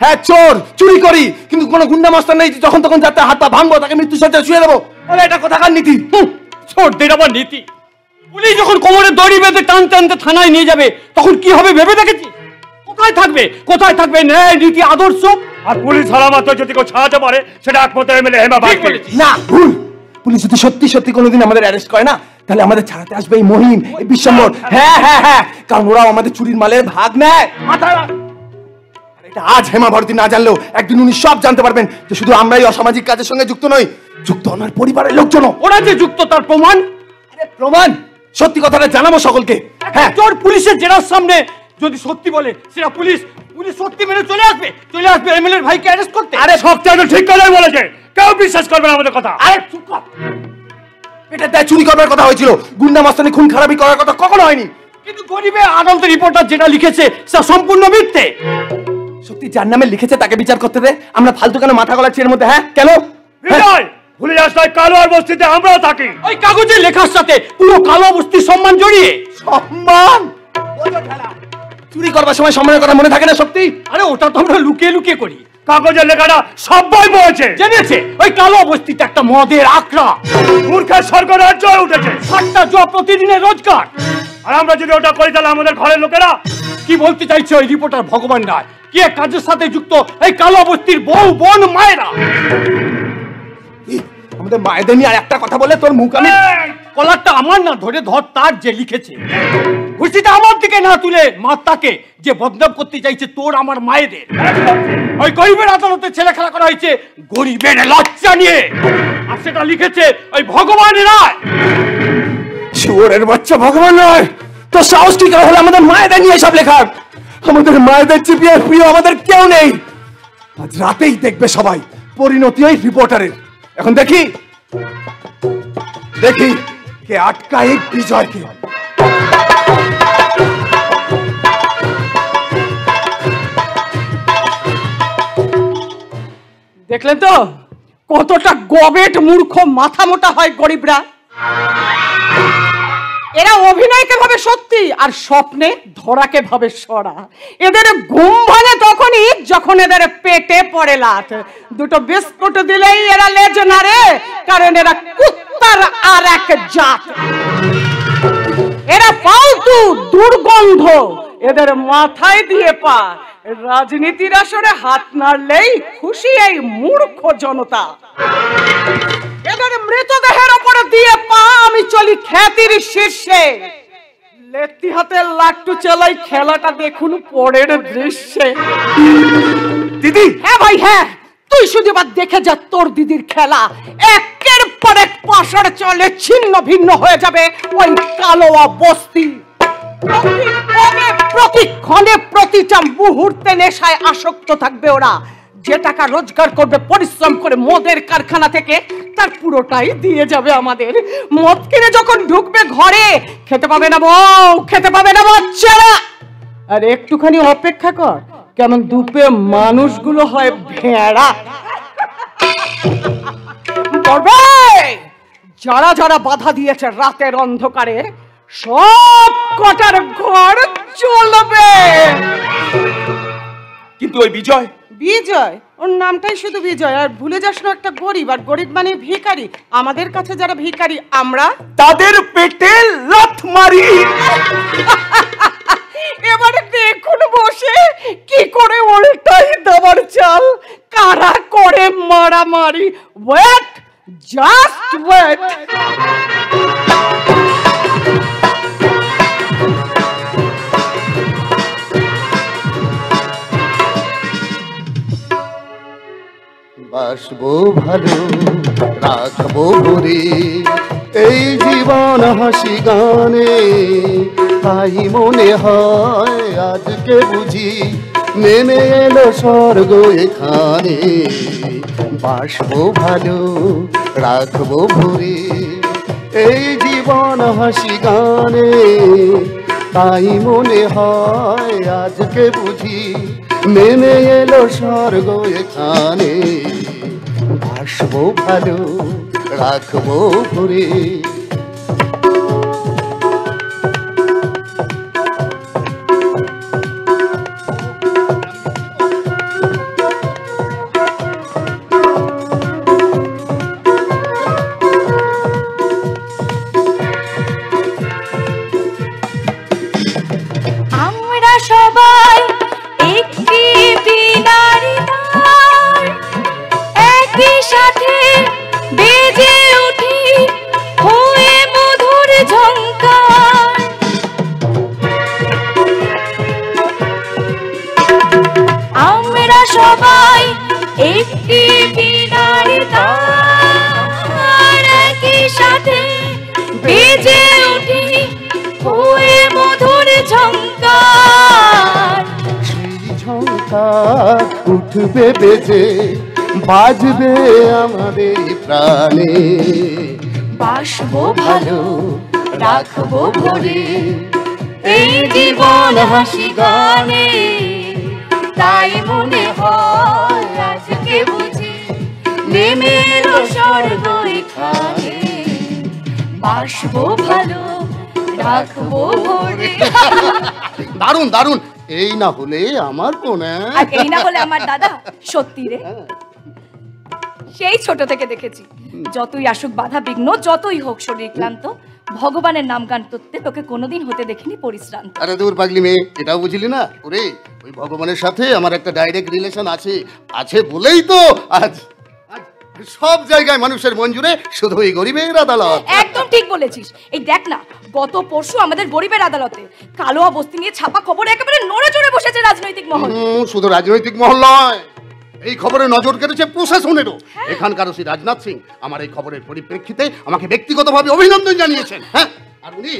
S9: হ্যাঁ চোর, চুরি করি, কিন্তু কোনো গুন্ডা মাস্টার নেই যখন তখন যাতে হাত পা ভাঙবো, তাকে মৃত্যু সজ্জায় শুয়ে দেবো। আরে এটা কোথাকার নীতি?
S8: চোরদের আবার নীতি? পুলিশ যখন কোমরে দড়ি বেঁধে টানতে টানতে থানায় নিয়ে যাবে, তখন কি হবে ভেবে দেখেছি? কোথায় থাকবে ন্যায় নীতি আদর্শ? আর পুলিশ ছাড়া মাত্র যদি কেউ ছাড়াতে পারে, সেটা একমাত্র এমএলএ হেমা ভারতী।
S9: না ভুল। পুলিশ যদি সত্যি সত্যি কোনোদিন আমাদের অ্যারেস্ট করে না, তাহলে আমাদের ছাড়াতে আসবে এই মহিম, এই বিশ্বম্বর। হ্যাঁ হ্যাঁ হ্যাঁ, কারণ ওরাও আমাদের চুরির মালের ভাগ নেয়। এটা আজ হেমা ভারতী না জানলেও একদিন উনি সব জানতে পারবেন যে শুধু আমরাই অসামাজিক কাজের সঙ্গে যুক্ত নই, যুক্ত ওনার পরিবারের লোকজন।
S8: ওরা যে যুক্ত তার প্রমাণ?
S9: প্রমাণ? সত্যি কথাটা জানাবো সকলকে। হ্যাঁ,
S8: চোর পুলিশের জেরার সামনে যদি সত্যি বলে, সেটা পুলিশ সত্যি মেনে চলে আসবে এমএলএ ভাইকে অ্যারেস্ট করতে। আরে সবটা তো ঠিক কথাই বলেছে, কেউ বিশ্বাস করবে না আমাদের কথা।
S9: আরে চুপ কর। এটা দেয় চুরি করবার কথা হয়েছিল, গুন্ডা মাস্তানি খুন খারাপি করার কথা কখনো হয়নি।
S8: কিন্তু গরিবের আনন্দ রিপোর্টার যেটা লিখেছে সেটা সম্পূর্ণ মিথ্যে।
S9: সত্যি যার নামে লিখেছে তাকে বিচার করতে দে, আমরা ফালতু কেন মাথা গলাচ্ছি এর মধ্যে? হ্যাঁ কেন?
S8: ভুলে যাস না, কালো আর বস্তিতে আমরাও থাকি। ওই কাগজের লেখার সাথে পুরো কালো বস্তির সম্মান জড়িয়ে।
S9: সম্মান? চুরি করবার সময় সম্মানের কথা মনে থাকে না সত্যি?
S8: আরে ওটা তো আমরা লুকিয়ে লুকিয়ে করি, কাগজের লেখাটা সবাই পড়েছে, জেনেছে। ওই কালো বস্তিতে একটা মদের আখড়া, মূর্খের স্বর্গরাজ্য হয়ে উঠেছে, 7টা জব প্রতিদিনের রোজগার। আর আমরা যদি ওটা করি তাহলে আমাদের ঘরের লোকেরা কি বলতে চাইছে ওই রিপোর্টার ভগবান রায়? কি এক কাজের সাথে যুক্ত এই কালো বস্তির বউ বোন মায়েরা।
S9: আমাদের মায়েদের নিয়ে আর একটা কথা বলে তোর মুখ আমি।
S8: কলারটা আমার না ধরে ধর তার যে লিখেছে, ঘুষিটা আমার দিকে না তুলে মাতাকে যে বদনাম করতে চাইছে তোর আমার মায়েদের। ওই গরিবের আদালতে ছেলে খেলা করা হয়েছে গরিবের লজ্জা নিয়ে, আর সেটা লিখেছে ওই ভগবান রায়।
S11: শুয়োরের বাচ্চা ভগবান নয়, তো সাহস কি করে হলো আমাদের মায়েদের নিয়ে সব লেখার? আমাদের মায়েদের চিপিয়ে প্রিয় আমাদের কেউ নেই। আজ রাতেই দেখবে সবাই পরিণতি ওই রিপোর্টারের। এখন দেখি দেখি কে আটকায় এই বিজয়কে।
S5: দেখলেন তো কতটা গবেট মূর্খ মাথা মোটা হয় গরিবরা। এরা অভিনয়কে ভাবে সত্যি আর স্বপ্নে ধরাকে ভাবে সরা। এদের ঘুম ভাঙে তখনই যখন এদের পেটে পড়ে লাথ। দুটো বিস্কুট দিলেই এরা লেজ নাড়ে, কারণ এরা কুত্তার আর এক জাত। এরা ফালতু, দুর্গন্ধ, এদের মাথায় দিয়ে পা। রাজনীতির আসরে হাত নাড়লেই খুশি এই মূর্খ জনতা। এদের মৃতদেহের উপরে দিয়ে পা আমি চলি খ্যাতির শীর্ষে। লেত্তি হাতে লাট্টু চালাই, খেলাটা দেখুন পরের দৃশ্যে।
S11: দিদি,
S5: হ্যাঁ ভাই হ্যাঁ, তুই শুধু এবার দেখে যা তোর দিদির খেলা। একের পর এক পাশার চলে ছিন্ন ভিন্ন হয়ে যাবে ওই কালোয়া বস্তি। প্রতিক্ষণে প্রতিটা মুহূর্তে নেশায় আসক্ত থাকবে ওরা। যে টাকা রোজগার করবে পরিশ্রম করে মদের কারখানা থেকে, তার পুরোটাই দিয়ে যাবে আমাদের। মদ কিনে যখন ঢুকবে ঘরে, খেতে পাবে না বউ, খেতে পাবে না বাচ্চারা। আর একটুখানি অপেক্ষা কর, কেমন দুপে মানুষগুলো হয় ভেড়া। যারা যারা বাধা দিয়েছে রাতের অন্ধকারে, সব কটার ঘর চলবে।
S11: কিন্তু ওই বিজয়,
S5: বিজয় ওর নামটাই শুধু বিজয়। আর ভুলে যাস না একটা গরিব, আর গরিব মানে ভিখারি। আমাদের কাছে যারা ভিখারি আমরা
S11: তাদের পেটে লাথ মারি।
S5: এবারে দেখুন বসে কি করে উল্টাই দেওয়ার চাল, কারা করে মারামারি। Wait, just wait.
S6: বাসবো ভালো, রাখবো ঘুরে এই জীবন হাসি গানে। তাই মনে হয় আজকে বুঝি নেমে এলো স্বর্গ এখানে। বাসবো ভালো, রাখবো ভরে এই জীবন হাসি গানে। তাই মনে হয় আজকে বুঝি নেমে এলো স্বর্গ এখানে। বাসবো ভালো, রাখবো ঘুরে।
S10: আমরা সবাই একটি বিনারী তার, একই সাথে বেজে উঠি হয়ে মধুর ঝংকার। আমরা সবাই একটি বিনারী তার, একই সাথে বেজে উঠি হয়ে মধুর ঝংকার।
S6: ঝংকার উঠবে বেজে, বাজবে আমাদের প্রাণে।
S10: বাসবো ভালো, রাখবো ভরে এই জীবন হাসি গানে। তাই মনে হয় আজকে বুঝি নেমে এলো স্বর্গ এখানে। বাসবো ভালো, রাখবো ভরে।
S6: দারুণ দারুণ। এই না হলে আমার কোনে,
S10: আর এই না হলে আমার দাদা। সত্যি রে, সেই ছোট থেকে দেখেছি যতই আসুক বাধা বিঘ্ন, যতই হোক শরীর ক্লান্ত, ভগবানের নাম গান করতে তোকে কোনোদিন হতে দেখিনি পরিশ্রান্ত।
S6: আরে দূর পাগলি মেয়ে, এটাও বুঝলি না? ওরে ওই ভগবানের সাথে আমার একটা ডাইরেক্ট রিলেশন আছে। আছে বলেই তো আজ সব জায়গায় মানুষের মন জুড়ে শুধু ওই গরিবের আদালত।
S10: একদম ঠিক বলেছিস। এই দেখ না, গত পরশু আমাদের গরিবের আদালতে কালোয়া বস্তি নিয়ে ছাপা খবর একেবারে নড়ে চড়ে বসেছে রাজনৈতিক মহল।
S6: শুধু রাজনৈতিক মহল নয়, এই খবরে নজর কেটেছে প্রশাসনেরও। এখানকার ওসি রাজনাথ সিং আমার এই খবরের পরিপ্রেক্ষিতে আমাকে ব্যক্তিগতভাবে অভিনন্দন জানিয়েছেন। হ্যাঁ, আর উনি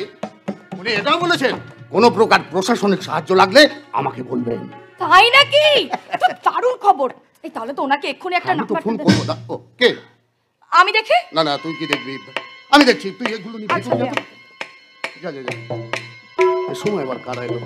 S6: উনি এটাও বলেছেন কোনো প্রকার প্রশাসনিক সাহায্য লাগলে আমাকে বলবেন।
S10: তাই নাকি? তো দারুণ খবর। এই তাহলে তো ওনাকে এক্ষুনি একটা
S6: আমি তো
S10: নাম্বার
S6: ফোন করবো। ও কে?
S10: আমি দেখি।
S6: না না তুই কি দেখবি? আমি দেখছি, তুই এগুলো নিয়ে
S10: আচ্ছা,
S6: যা যা যা যা। এই সময় এবার কারা এলো?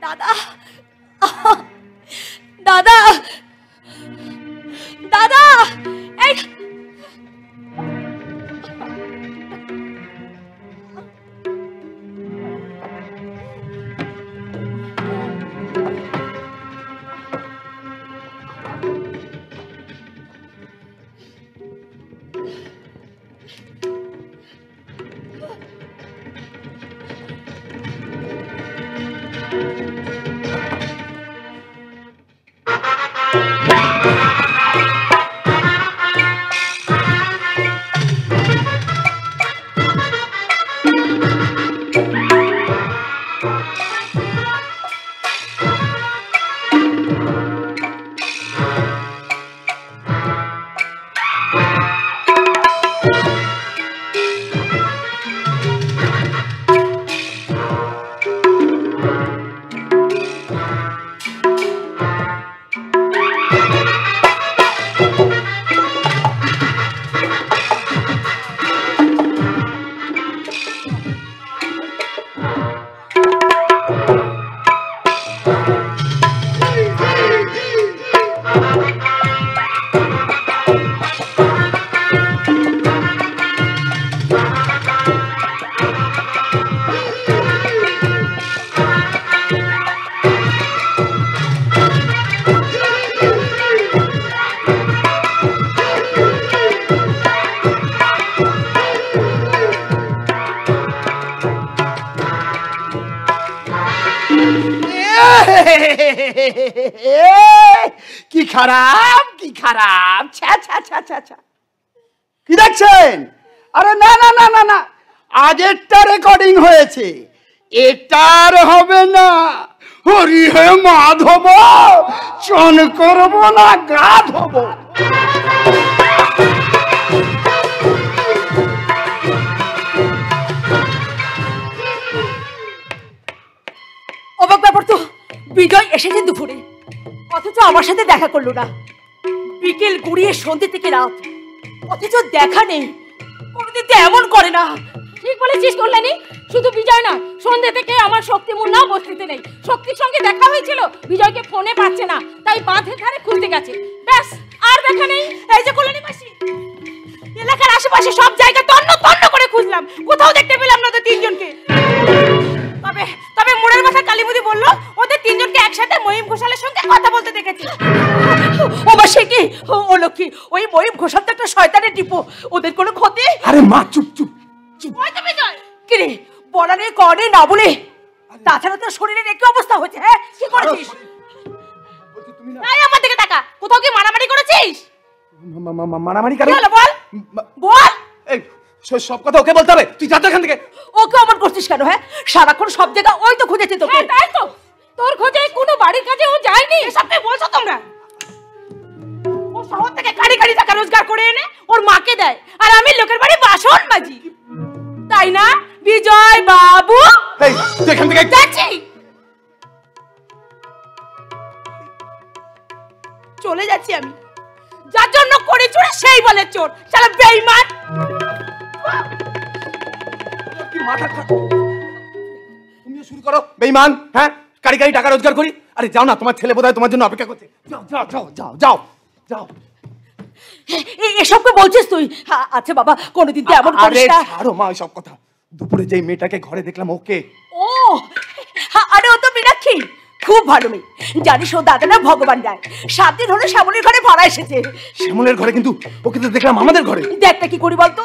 S10: দাদা, দাদা, দাদা, এই
S7: কি খারাপ, কি খারাপ। ছা ছা ছা ছা ছা। কি দেখছেন? আরে না না না না না, আগেরটা রেকর্ডিং হয়েছে, এটার হবে না। হরি হে মাধব, চন করব না গা ধব।
S1: অবাক ব্যাপার তো, বিজয় এসেছে দুপুরে, অথচ আমার সাথে দেখা করলো না। বিকেল গড়িয়ে সন্ধ্যে থেকে রাত, অথচ দেখা নেই। কোনোদিন তো এমন করে না।
S2: ঠিক বলেছিস কল্যাণী, শুধু বিজয় না, সন্ধ্যে থেকে আমার শক্তি মুন্নাও বস্তিতে নেই। শক্তির সঙ্গে দেখা হয়েছিল, বিজয়কে ফোনে পাচ্ছে না, তাই বাঁধের ধারে খুঁজতে গেছে। ব্যাস, আর দেখা নেই।
S1: এই যে কল্যাণী মাসি, এলাকার আশেপাশে সব জায়গা তন্ন তন্ন করে খুঁজলাম, কোথাও দেখতে পেলাম না ওদের তিনজনকে। তবে তবে মোড়ের মাথা কালীমুদি বলল ওদের তিনজনকে একসাথে মহিম ঘোষালের সঙ্গে কথা বলতে দেখেছি। ও বা সে কি, ও লক্ষ্মী, ওই মহিম ঘোষাল তো একটা শয়তানের টিপো, ওদের কোনো ক্ষতি।
S11: আরে মা চুপ চুপ।
S1: ওই তো বিজয়, কি রে বলা নেই করে না বলে, তাছাড়া তোর শরীরের একই অবস্থা হয়েছে। হ্যাঁ কি করেছিস? এই আমার দিকে তাকা, কোথাও কি মারামারি করেছিস?
S11: মারামারি কেন?
S1: বল বল।
S11: এই সব কথা ওকে বলতে হবে, তুই যা তো এখান থেকে।
S1: ওকে অমন করছিস কেন? হ্যাঁ সারাক্ষণ সব জায়গা ওই তো খুঁজেছি তোকে।
S2: তাই তো, তোর খোঁজে কোনো বাড়ির কাজে ও যায়নি।
S1: এসব কি বলছো তোমরা? ও
S10: শহর থেকে কারি কারি টাকা রোজগার করে এনে ওর মাকে দেয়, আর আমি লোকের বাড়ি বাসন মাজি, তাই না বিজয় বাবু?
S11: এই তুই এখান থেকে
S10: যাচ্ছি, চলে যাচ্ছি আমি। যার জন্য করে চোর সেই বলে চোর, শালা বেঈমান।
S11: কি মাথা খারাপ, তুমিও শুরু করো বেঈমান। হ্যাঁ, কারি কারি টাকা রোজগার করি। আরে যাও না, তোমার ছেলে বোধহয় তোমার জন্য অপেক্ষা করছে। যাও যাও যাও যাও যাও যাও।
S10: এসবকে বলছিস তুই? আচ্ছা বাবা, কোনোদিন তুই এমন করিস না।
S11: আরে ছাড়ো মা সব কথা। দুপুরে যেই মেয়েটাকে ঘরে দেখলাম ওকে।
S10: ও আরে ও তো মীনাক্ষী, খুব ভালো মেয়ে। জানিস ও দাদা না ভগবান রায় 7 দিন হলো শ্যামলের ঘরে ভাড়া এসেছে।
S11: শ্যামলের ঘরে? কিন্তু ওকে তো দেখলাম আমাদের ঘরে।
S10: দেখটা কি করি বলতো?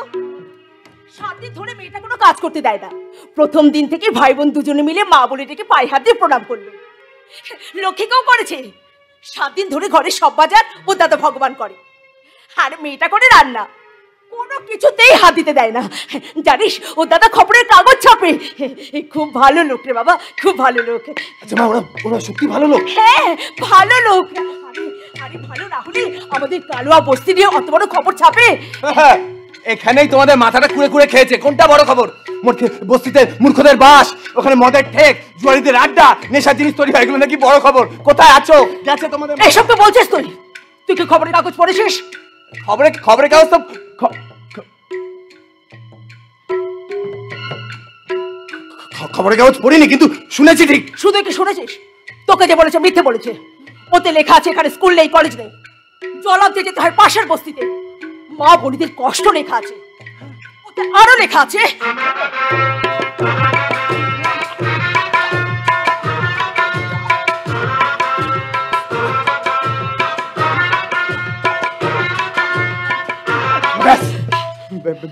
S10: 7 দিন ধরে মেয়েটা কোনো কাজ করতে দেয় না। প্রথম দিন থেকে ভাই বোন দুজনে মিলে মা বলে ডেকে পায়ে হাত দিয়ে প্রণাম করলো। লক্ষ্মীকেও করেছে। 7 দিন ধরে ঘরে সব বাজার ও দাদা ভগবান করে, আর মেয়েটা করে রান্না। কোনো কিছুতেই হাত দিতে দেয় না। জানিস ও দাদা খবরের কাগজ ছাপে। খুব ভালো লোক রে বাবা, খুব ভালো লোক।
S11: আচ্ছা মা, ওরা সত্যি ভালো লোক?
S10: হ্যাঁ ভালো লোক। আরে ভালো না হলে আমাদের কালোয়া বস্তি নিয়ে অত বড় খবর ছাপে?
S11: এখানেই তোমাদের মাথাটা কুড়ে কুড়ে খেয়েছে। কোনটা বড় খবর? বস্তিতে মূর্খদের বাস, ওখানে মদের ঠেক, জুয়ারিদের আড্ডা, নেশার জিনিস তৈরি হয়, এগুলো নাকি বড় খবর। কোথায় আছো? গেছে তোমাদের?
S10: এইসব তো বলছিস তুই? তুই কি খবরের কাগজ পড়েছিস?
S11: খবরের কাগজ তো খবরের কাগজ পড়িনি, কিন্তু শুনেছি ঠিক।
S10: শুধু কি শুনেছিস? তোকে যে বলেছে মিথ্যে বলেছে। ওতে লেখা আছে এখানে স্কুল নেই, কলেজ নেই, জলাব দিয়ে যেতে হয় পাশের বস্তিতে। মা বোনদের কষ্ট লেখা আছে, ওতে আরো লেখা আছে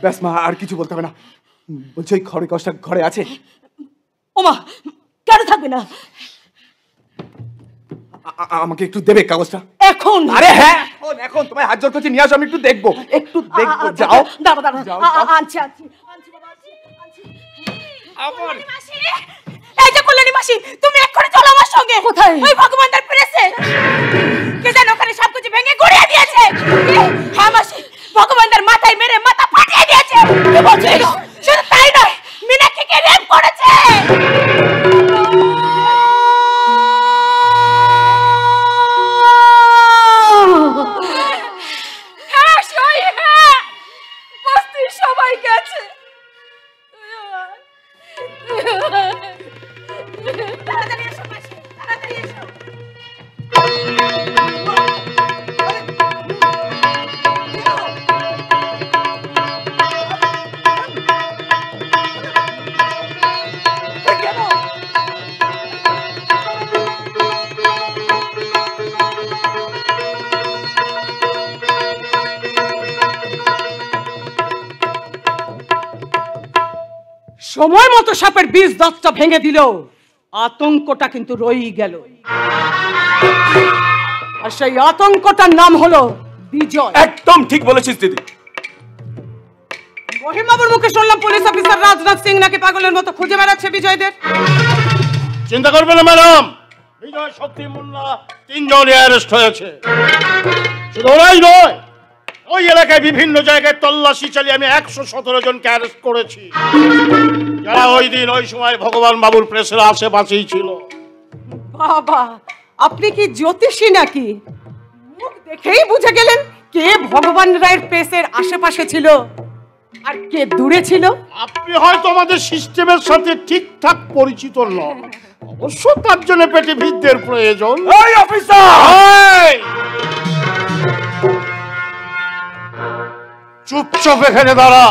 S11: ব্যাস মা, আর কিছু বলতে হবে না। বলছি ওই খবরের কাগজটা ঘরে আছে?
S10: ওমা কেন থাকবে না?
S11: আমাকে একটু দেবে কাগজটা
S10: এখন?
S11: আরে হ্যাঁ এখন, তোমায় হাত জোর করছি, নিয়ে আসো, আমি একটু দেখবো। একটু দেখবো। যাও
S10: দাঁড়া দাঁড়া, আনছি আনছি আনছি বাবা, আনছি আনছি। এই যে কল্যাণী মাসি, তুমি এক্ষুনি চলো আমার সঙ্গে। কোথায়? ওই ভগবানদার প্রেসে। কে জানো ওখানে সবকিছু ভেঙে গুড়িয়ে দিয়েছে। হ্যাঁ মাসি, ভগবানদার মাথায় মেরে মাথা ফাটিয়ে দিয়েছে। কি বলছিস? শুধু তাই নয়, মীনাক্ষীকে রেপ করেছে। সবাই গেছে। তাড়াতাড়ি এসো মাসি, তাড়াতাড়ি এসো।
S5: সময় মতো সাপের বীজ দাঁতটা ভেঙে দিল, আতঙ্কটা কিন্তু রয়েই গেল। আর সেই আতঙ্কটার নাম হলো বিজয়।
S7: একদম ঠিক বলেছিস দিদি।
S5: মহিমাবুর মুখে শুনলাম পুলিশ অফিসার রাজনাথ সিং নাকি পাগলের মতো খুঁজে বেড়াচ্ছে বিজয়দের।
S8: চিন্তা করবেন না ম্যাডাম, বিজয় শক্তি মুন্না 3 জন অ্যারেস্ট হয়েছে। শুধু ওরাই নয়, ওই এলাকায় বিভিন্ন জায়গায় তল্লাশি চালিয়ে আমি 117 জনকে অ্যারেস্ট করেছি, যারা ওই দিন ওই সময় ভগবান বাবুর প্রেসের আশেপাশেই ছিল।
S5: বাবা, আপনি কি জ্যোতিষী নাকি? মুখ দেখেই বুঝে গেলেন কে ভগবান রায়ের প্রেসের আশেপাশে ছিল আর কে দূরে ছিল।
S8: আপনি হয়তো আমাদের সিস্টেমের সাথে ঠিকঠাক পরিচিত নন, অবশ্য তার জন্য পেটে ভিড়দের প্রয়োজন।
S7: ওই অফিসার,
S8: চুপচাপ এখানে দাঁড়া।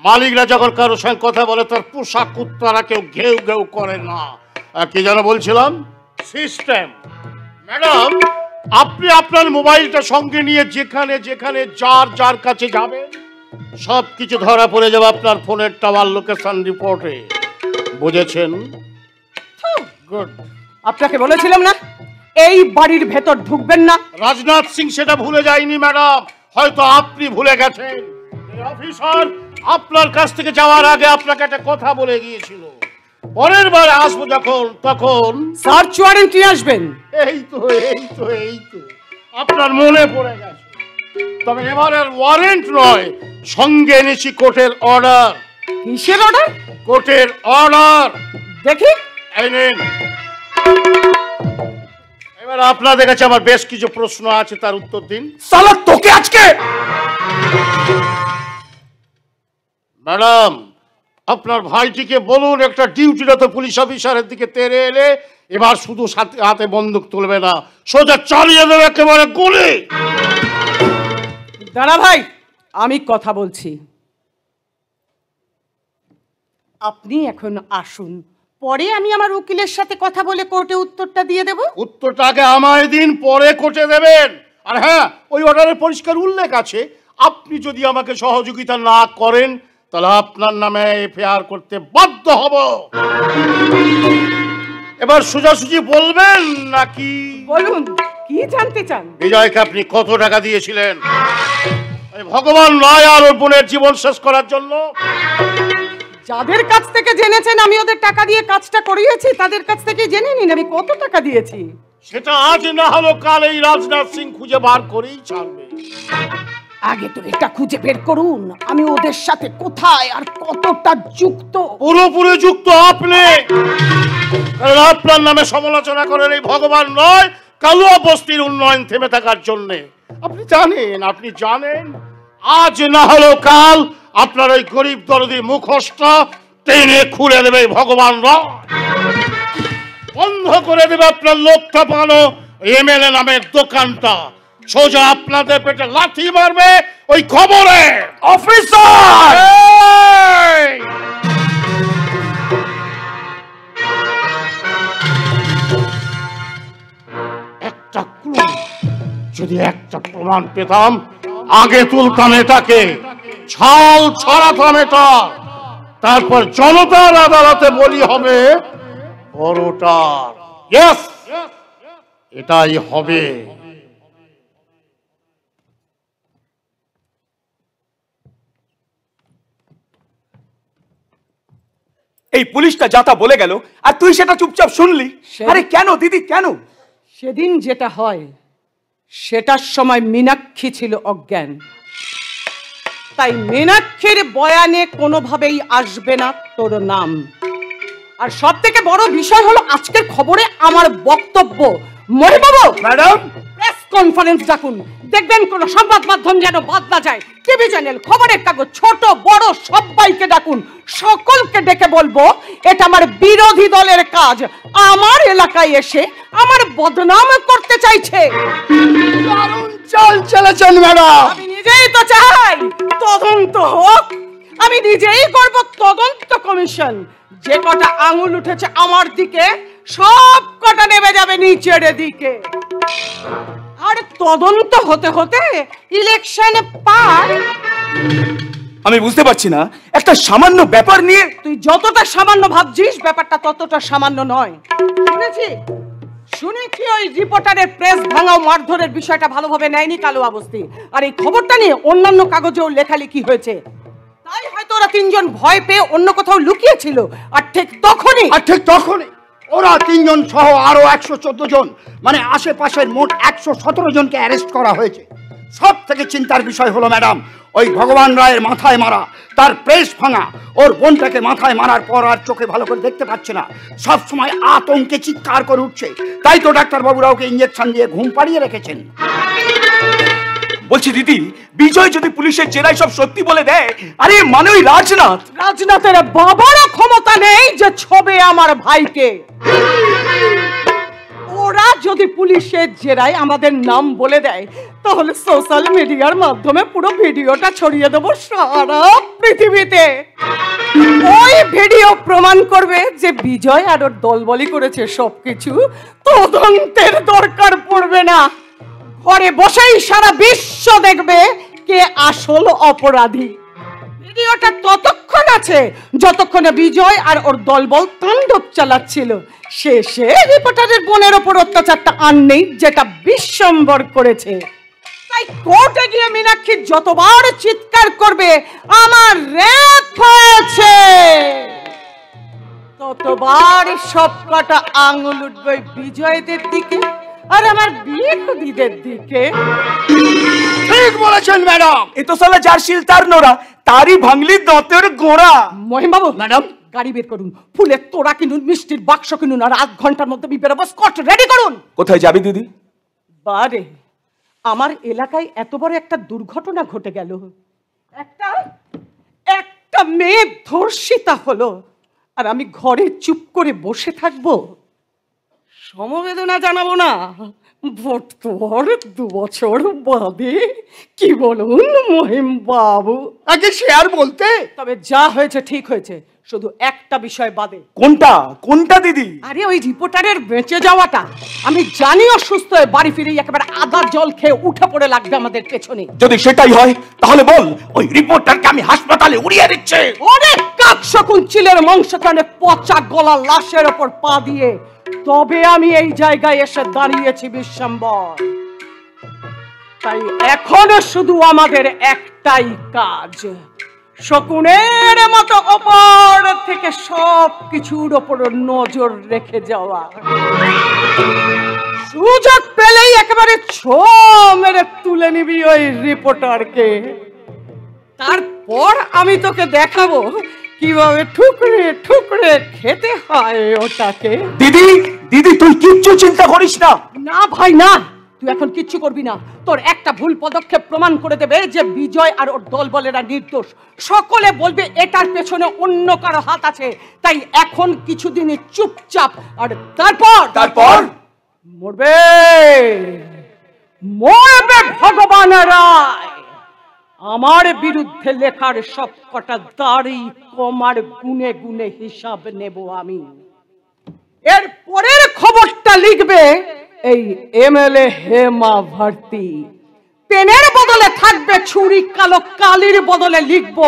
S8: মালিকরা যখন কারোর সঙ্গে কথা বলে তার পোশাক কুত্তারা কেউ ঘেউ ঘেউ করে না। কি যেন বলছিলাম? সিস্টেম। ম্যাডাম, আপনি আপনার মোবাইলটা সঙ্গে নিয়ে যেখানে যেখানে যার যার কাছে যাবেন সব কিছু ধরা পড়ে যাবে আপনার ফোনের টাওয়ার লোকেশন রিপোর্টে। বুঝেছেন? গুড।
S5: আপনাকে বলেছিলাম না এই বাড়ির ভেতর ঢুকবেন না।
S8: রাজনাথ সিং সেটা ভুলে যায়নি ম্যাডাম, হয়তো আপনি ভুলে গেছেন। অফিসার আপনার কাছ থেকে যাওয়ার আগে আপনাকে একটা কথা বলে গিয়েছিল, পরের বার আসবো যখন তখন
S5: সার্চ ওয়ারেন্ট নিয়ে আসবেন।
S8: এই তো আপনার মনে পড়ে গেছে। তবে এবারের ওয়ারেন্ট নয়, সঙ্গে এনেছি কোর্টের অর্ডার।
S5: কিসের অর্ডার?
S8: কোর্টের অর্ডার।
S5: দেখি।
S8: এই নিন। এবার আপনাদের কাছে আমার বেশ কিছু প্রশ্ন আছে, তার উত্তর দিন।
S7: সালা তোকে আজকে।
S8: ম্যাডাম, আপনার ভাইটিকে বলুন একটা ডিউটিরত পুলিশ অফিসারের দিকে তেড়ে এলে এবার শুধু হাতে বন্দুক তুলবে না, সোজা চালিয়ে দেবে একেবারে গুলি।
S5: দাঁড়া ভাই, আমি কথা বলছি। আপনি এখন আসুন, পরে আমি আমার উকিলের সাথে কথা বলে কোর্টে উত্তরটা দিয়ে দেব।
S8: উত্তরটা আগে আমায় দিন, পরে কোর্টে দেবেন। আর হ্যাঁ, ওই অর্ডারের পরিষ্কার উল্লেখ আছে, আপনি যদি আমাকে সহযোগিতা না করেন তাহলে আপনার নামে এফআইআর করতে বাধ্য হব। এবার সোজাসুজি বলবেন নাকি?
S5: বলুন, কি জানতে চান?
S8: বিজয়কে আপনি কত টাকা দিয়েছিলেন ভগবান রায় আর ওর বোনের জীবন শেষ করার জন্য?
S5: যাদের কাছ থেকে জেনেছেন আমি ওদের টাকা দিয়ে কাজটা করিয়েছি, তাদের কাছ থেকে জেনে নিন আমি কত টাকা দিয়েছি।
S8: সেটা আজ না হলো কাল এই রাজনাথ সিং খুঁজে বার করেই ছাড়বে।
S5: আগে তো এটা খুঁজে বের করুন আমি ওদের সাথে কোথায় আর কতটা যুক্ত।
S8: পুরোপুরি যুক্ত আপনি, কারণ আপনার নামে সমালোচনা করেন এই ভগবান নয় কালুয়া বস্তির উন্নয়ন থেমে থাকার জন্য। আপনি জানেন আজ না হলো কাল আপনার ওই গরিব দরদি মুখোশটা টেনে খুলে দেবে ভগবান নয়, বন্ধ করে দেবে আপনার লোকটা পানো এমএলএ নামের দোকানটা, সোজা আপনাদের পেটে লাথি মারবে ওই খবরে।
S7: অফিসার,
S8: একটা ক্লু, যদি একটা প্রমাণ পেতাম আগে তুলতাম এটাকে, ছাল ছড়াতাম এটা, তারপর জনতার আদালতে বলি হবে বড়টার। ইয়েস, এটাই হবে।
S7: এই পুলিশটা যাতা বলে গেল আর তুই সেটা চুপচাপ শুনলি? আরে কেন দিদি, কেন?
S5: সেদিন যেটা হয় সেটার সময় মীনাক্ষী ছিল অজ্ঞান, তাই মীনাক্ষীর বয়ানে কোনোভাবেই আসবে না তোর নাম। আর সব থেকে বড় বিষয় হলো আজকের খবরে আমার বক্তব্য। মহিবাবু,
S7: ম্যাডাম,
S5: প্রেস কনফারেন্স ডাকুন, দেখবেন কোন সংবাদ মাধ্যম যেন বাদ না যায়। টিভি চ্যানেল, খবরের কাগজ, ছোট বড় সবাইকে ডাকুন, সকলকে ডেকে বলবো এটা আমার বিরোধী দলের কাজ, আমার এলাকায় এসে আমার বদনাম করতে চাইছে।
S3: দারুণ চাল চালাচ্ছেন ম্যাডাম।
S5: আমি নিজেই তো চাই তদন্ত হোক, আমি নিজেই করব তদন্ত কমিশন। যে কটা আঙুল উঠেছে আমার দিকে সব কটা নেমে যাবে নিচের দিকে। আর তদন্ত হতে হতে ইলেকশন পার।
S7: আমি বুঝতে পারছি না, একটা সামান্য ব্যাপার নিয়ে
S5: তুই যতটা সামান্য ভাবছিস ব্যাপারটা ততটা সামান্য নয়। শুনেছি ওই রিপোর্টারের প্রেস ভাঙা ও মারধরের বিষয়টা ভালোভাবে নেয়নি কালুয়া বস্তি, আর এই খবরটা নিয়ে অন্যান্য কাগজেও লেখালেখি হয়েছে। তাই হয়তো ওরা তিনজন ভয় পেয়ে অন্য কোথাও লুকিয়েছিল। আর ঠিক তখনই
S3: ওরা তিনজন সহ আরো 114 জন, মানে আশেপাশের মোট 117 জনকে অ্যারেস্ট করা হয়েছে। সব থেকে চিন্তার বিষয় হলো ম্যাডাম, ওই ভগবান রায়ের মাথায় মারা, তার প্রেস ভাঙা, ওর বোনটাকে মাথায় মারার পর আর চোখে ভালো করে দেখতে পাচ্ছে না, সব সময় আতঙ্কে চিৎকার করে উঠছে। তাই তো ডাক্তারবাবুরা ওকে ইঞ্জেকশন দিয়ে ঘুম পাড়িয়ে রেখেছেন।
S7: বলছি দিদি, বিজয় যদি পুলিশের জেরায় সব সত্যি বলে দেয়, আরে মানে ওই রাজনাথের
S5: বাবারও ক্ষমতা নেই যে ছবে আমার ভাইকে। ওরা যদি পুলিশের জেরায় আমাদের নাম বলে দেয় তাহলে সোশ্যাল মিডিয়ার মাধ্যমে পুরো ভিডিওটা ছড়িয়ে দেবো সারা পৃথিবীতে। ওই ভিডিও প্রমাণ করবে যে বিজয় আর ওর দলবলি করেছে। সবকিছু তদন্তের দরকার পড়বে না, ঘরে বসেই সারা বিশ্ব দেখবে কে আসল অপরাধী। ভিডিওটা ততক্ষণ আছে যতক্ষণে বিজয় আর ওর দলবল তাণ্ডব চালাচ্ছিল। শেষে রিপোর্টারের বোনের ওপর অত্যাচারটা আর নেই, যেটা বিশ্বম্বর করেছে। তাই কোর্টে গিয়ে মীনাক্ষী যতবার চিৎকার করবে আমার রেপ হয়েছে, ততবার সব কটা আঙুল উঠবে বিজয়দের দিকে আর আমার বিরোধীদের দিকে।
S3: ঠিক বলেছেন ম্যাডাম।
S7: এ তো সালা যার শিল তার নোরা, তারই ভাঙলি দাঁতের গোড়া।
S5: মহিমবাবু, ম্যাডাম গাড়ি বের করুন, ফুলের তোড়া কিনুন, মিষ্টির বাক্স কিনুন, আর আধ ঘন্টার মধ্যে বেরোবো। স্কট রেডি করুন।
S7: কোথায় যাবি দিদি?
S5: বারে, আমার এলাকায় এত বড় একটা দুর্ঘটনা ঘটে গেল। একটা মেয়ে ধর্ষিতা হলো, আর আমি ঘরে চুপ করে বসে থাকবো? সমবেদনা জানাবো না? ভোট তো 2 বছর বাদে। কি বলুন মহিম বাবু?
S3: আগে সে আর বলতে।
S5: তবে যা হয়েছে ঠিক হয়েছে, শুধু একটা বিষয় বাদে।
S7: কোনটা? কোনটা দিদি?
S5: আরে ওই রিপোর্টারের বেঁচে যাওয়াটা। আমি জানি অসুস্থ হয়ে বাড়ি ফিরে একেবারে আদা জল খেয়ে উঠে পড়ে লাগবে আমাদের পেছনে।
S7: যদি সেটাই হয় তাহলে বল ওই রিপোর্টারকে আমি হাসপাতালে উড়িয়ে দিচ্ছি।
S5: অনেক কাকশকুন চিলের মাংস কানে পচা গলা লাশের ওপর পা দিয়ে তবে আমি এই জায়গায় এসে দাঁড়িয়েছি বিশ্বম্বর। তাই এখন শুধু আমাদের একটাই কাজ, শকুনের মতো ওপর থেকে সব কিছুর ওপর নজর রেখে যাওয়া। সুযোগ পেলেই একেবারে ছো মেরে তুলে নিবি ওই রিপোর্টারকে। তারপর আমি তোকে দেখাবো কিভাবে ঠুকরে ঠুকরে খেতে হয় ওটাকে।
S7: দিদি দিদি তুই কিচ্ছু চিন্তা করিস না।
S5: না ভাই না, তুই এখন কিচ্ছু করবি না। তোর একটা ভুল পদক্ষেপ প্রমাণ করে দেবে যে বিজয় আর ওর দলবলেরা নির্দোষ। সকলে বলবে এটার পেছনে অন্য কারো হাত আছে। তাই এখন কিছুদিন চুপচাপ, আর তারপর মরবে মরবে ভগবান রায়। আমার বিরুদ্ধে লেখার সব কটা দাড়ি কমার গুনে গুনে হিসাব নেব আমি। এর পরের খবরটা লিখবে এই এমএলএ হেমা ভারতী। পেনের বদলে থাকবে ছুরি, কালো কালির বদলে লিখবো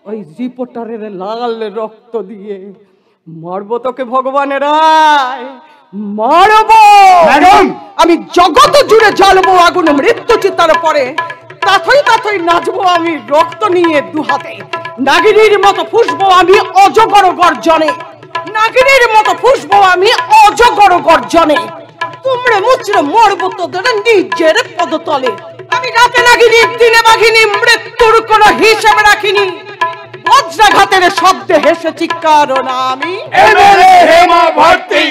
S5: ওই রিপোর্টারের লাল রক্ত দিয়ে। মারবো তোকে ভগবানের রায়, মারবো।
S3: ম্যাডাম,
S5: আমি জগৎ জুড়ে জ্বলবো আগুনে মৃত্যু চিতার পরে। তাথই তাথই নাচবো আমি রক্ত নিয়ে 2 হাতে। নাগিনীর মতো ফুসবো আমি অজগর গর্জনে। নাগিনীর মতো ফুসবো আমি অজগর গর্জনে। তোমরা মুচড়ে মরবো তোদের নিজের পদতলে। আমি রাতে নাগিনী, দিনে বাঘিনী, মৃত্যুর কোনো হিসাব রাখিনি। বজ্রাঘাতের শব্দে হেসে চিৎকার না আমি
S7: এমএলএ হেমা ভারতী।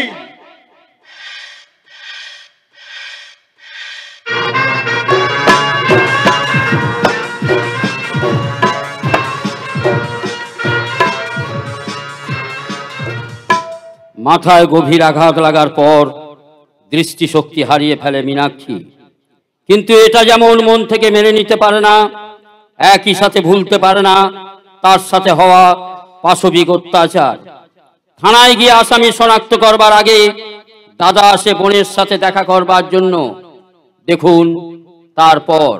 S12: মাথায় গভীর আঘাত লাগার পর দৃষ্টিশক্তি হারিয়ে ফেলে মীনাক্ষী। কিন্তু এটা যেমন মন থেকে মেনে নিতে পারে না, একই সাথে ভুলতে পারে না তার সাথে হওয়া পাশবিক অত্যাচার। থানায় গিয়ে আসামি শনাক্ত করবার আগে দাদা আসে বোনের সাথে দেখা করবার জন্য। দেখুন তারপর।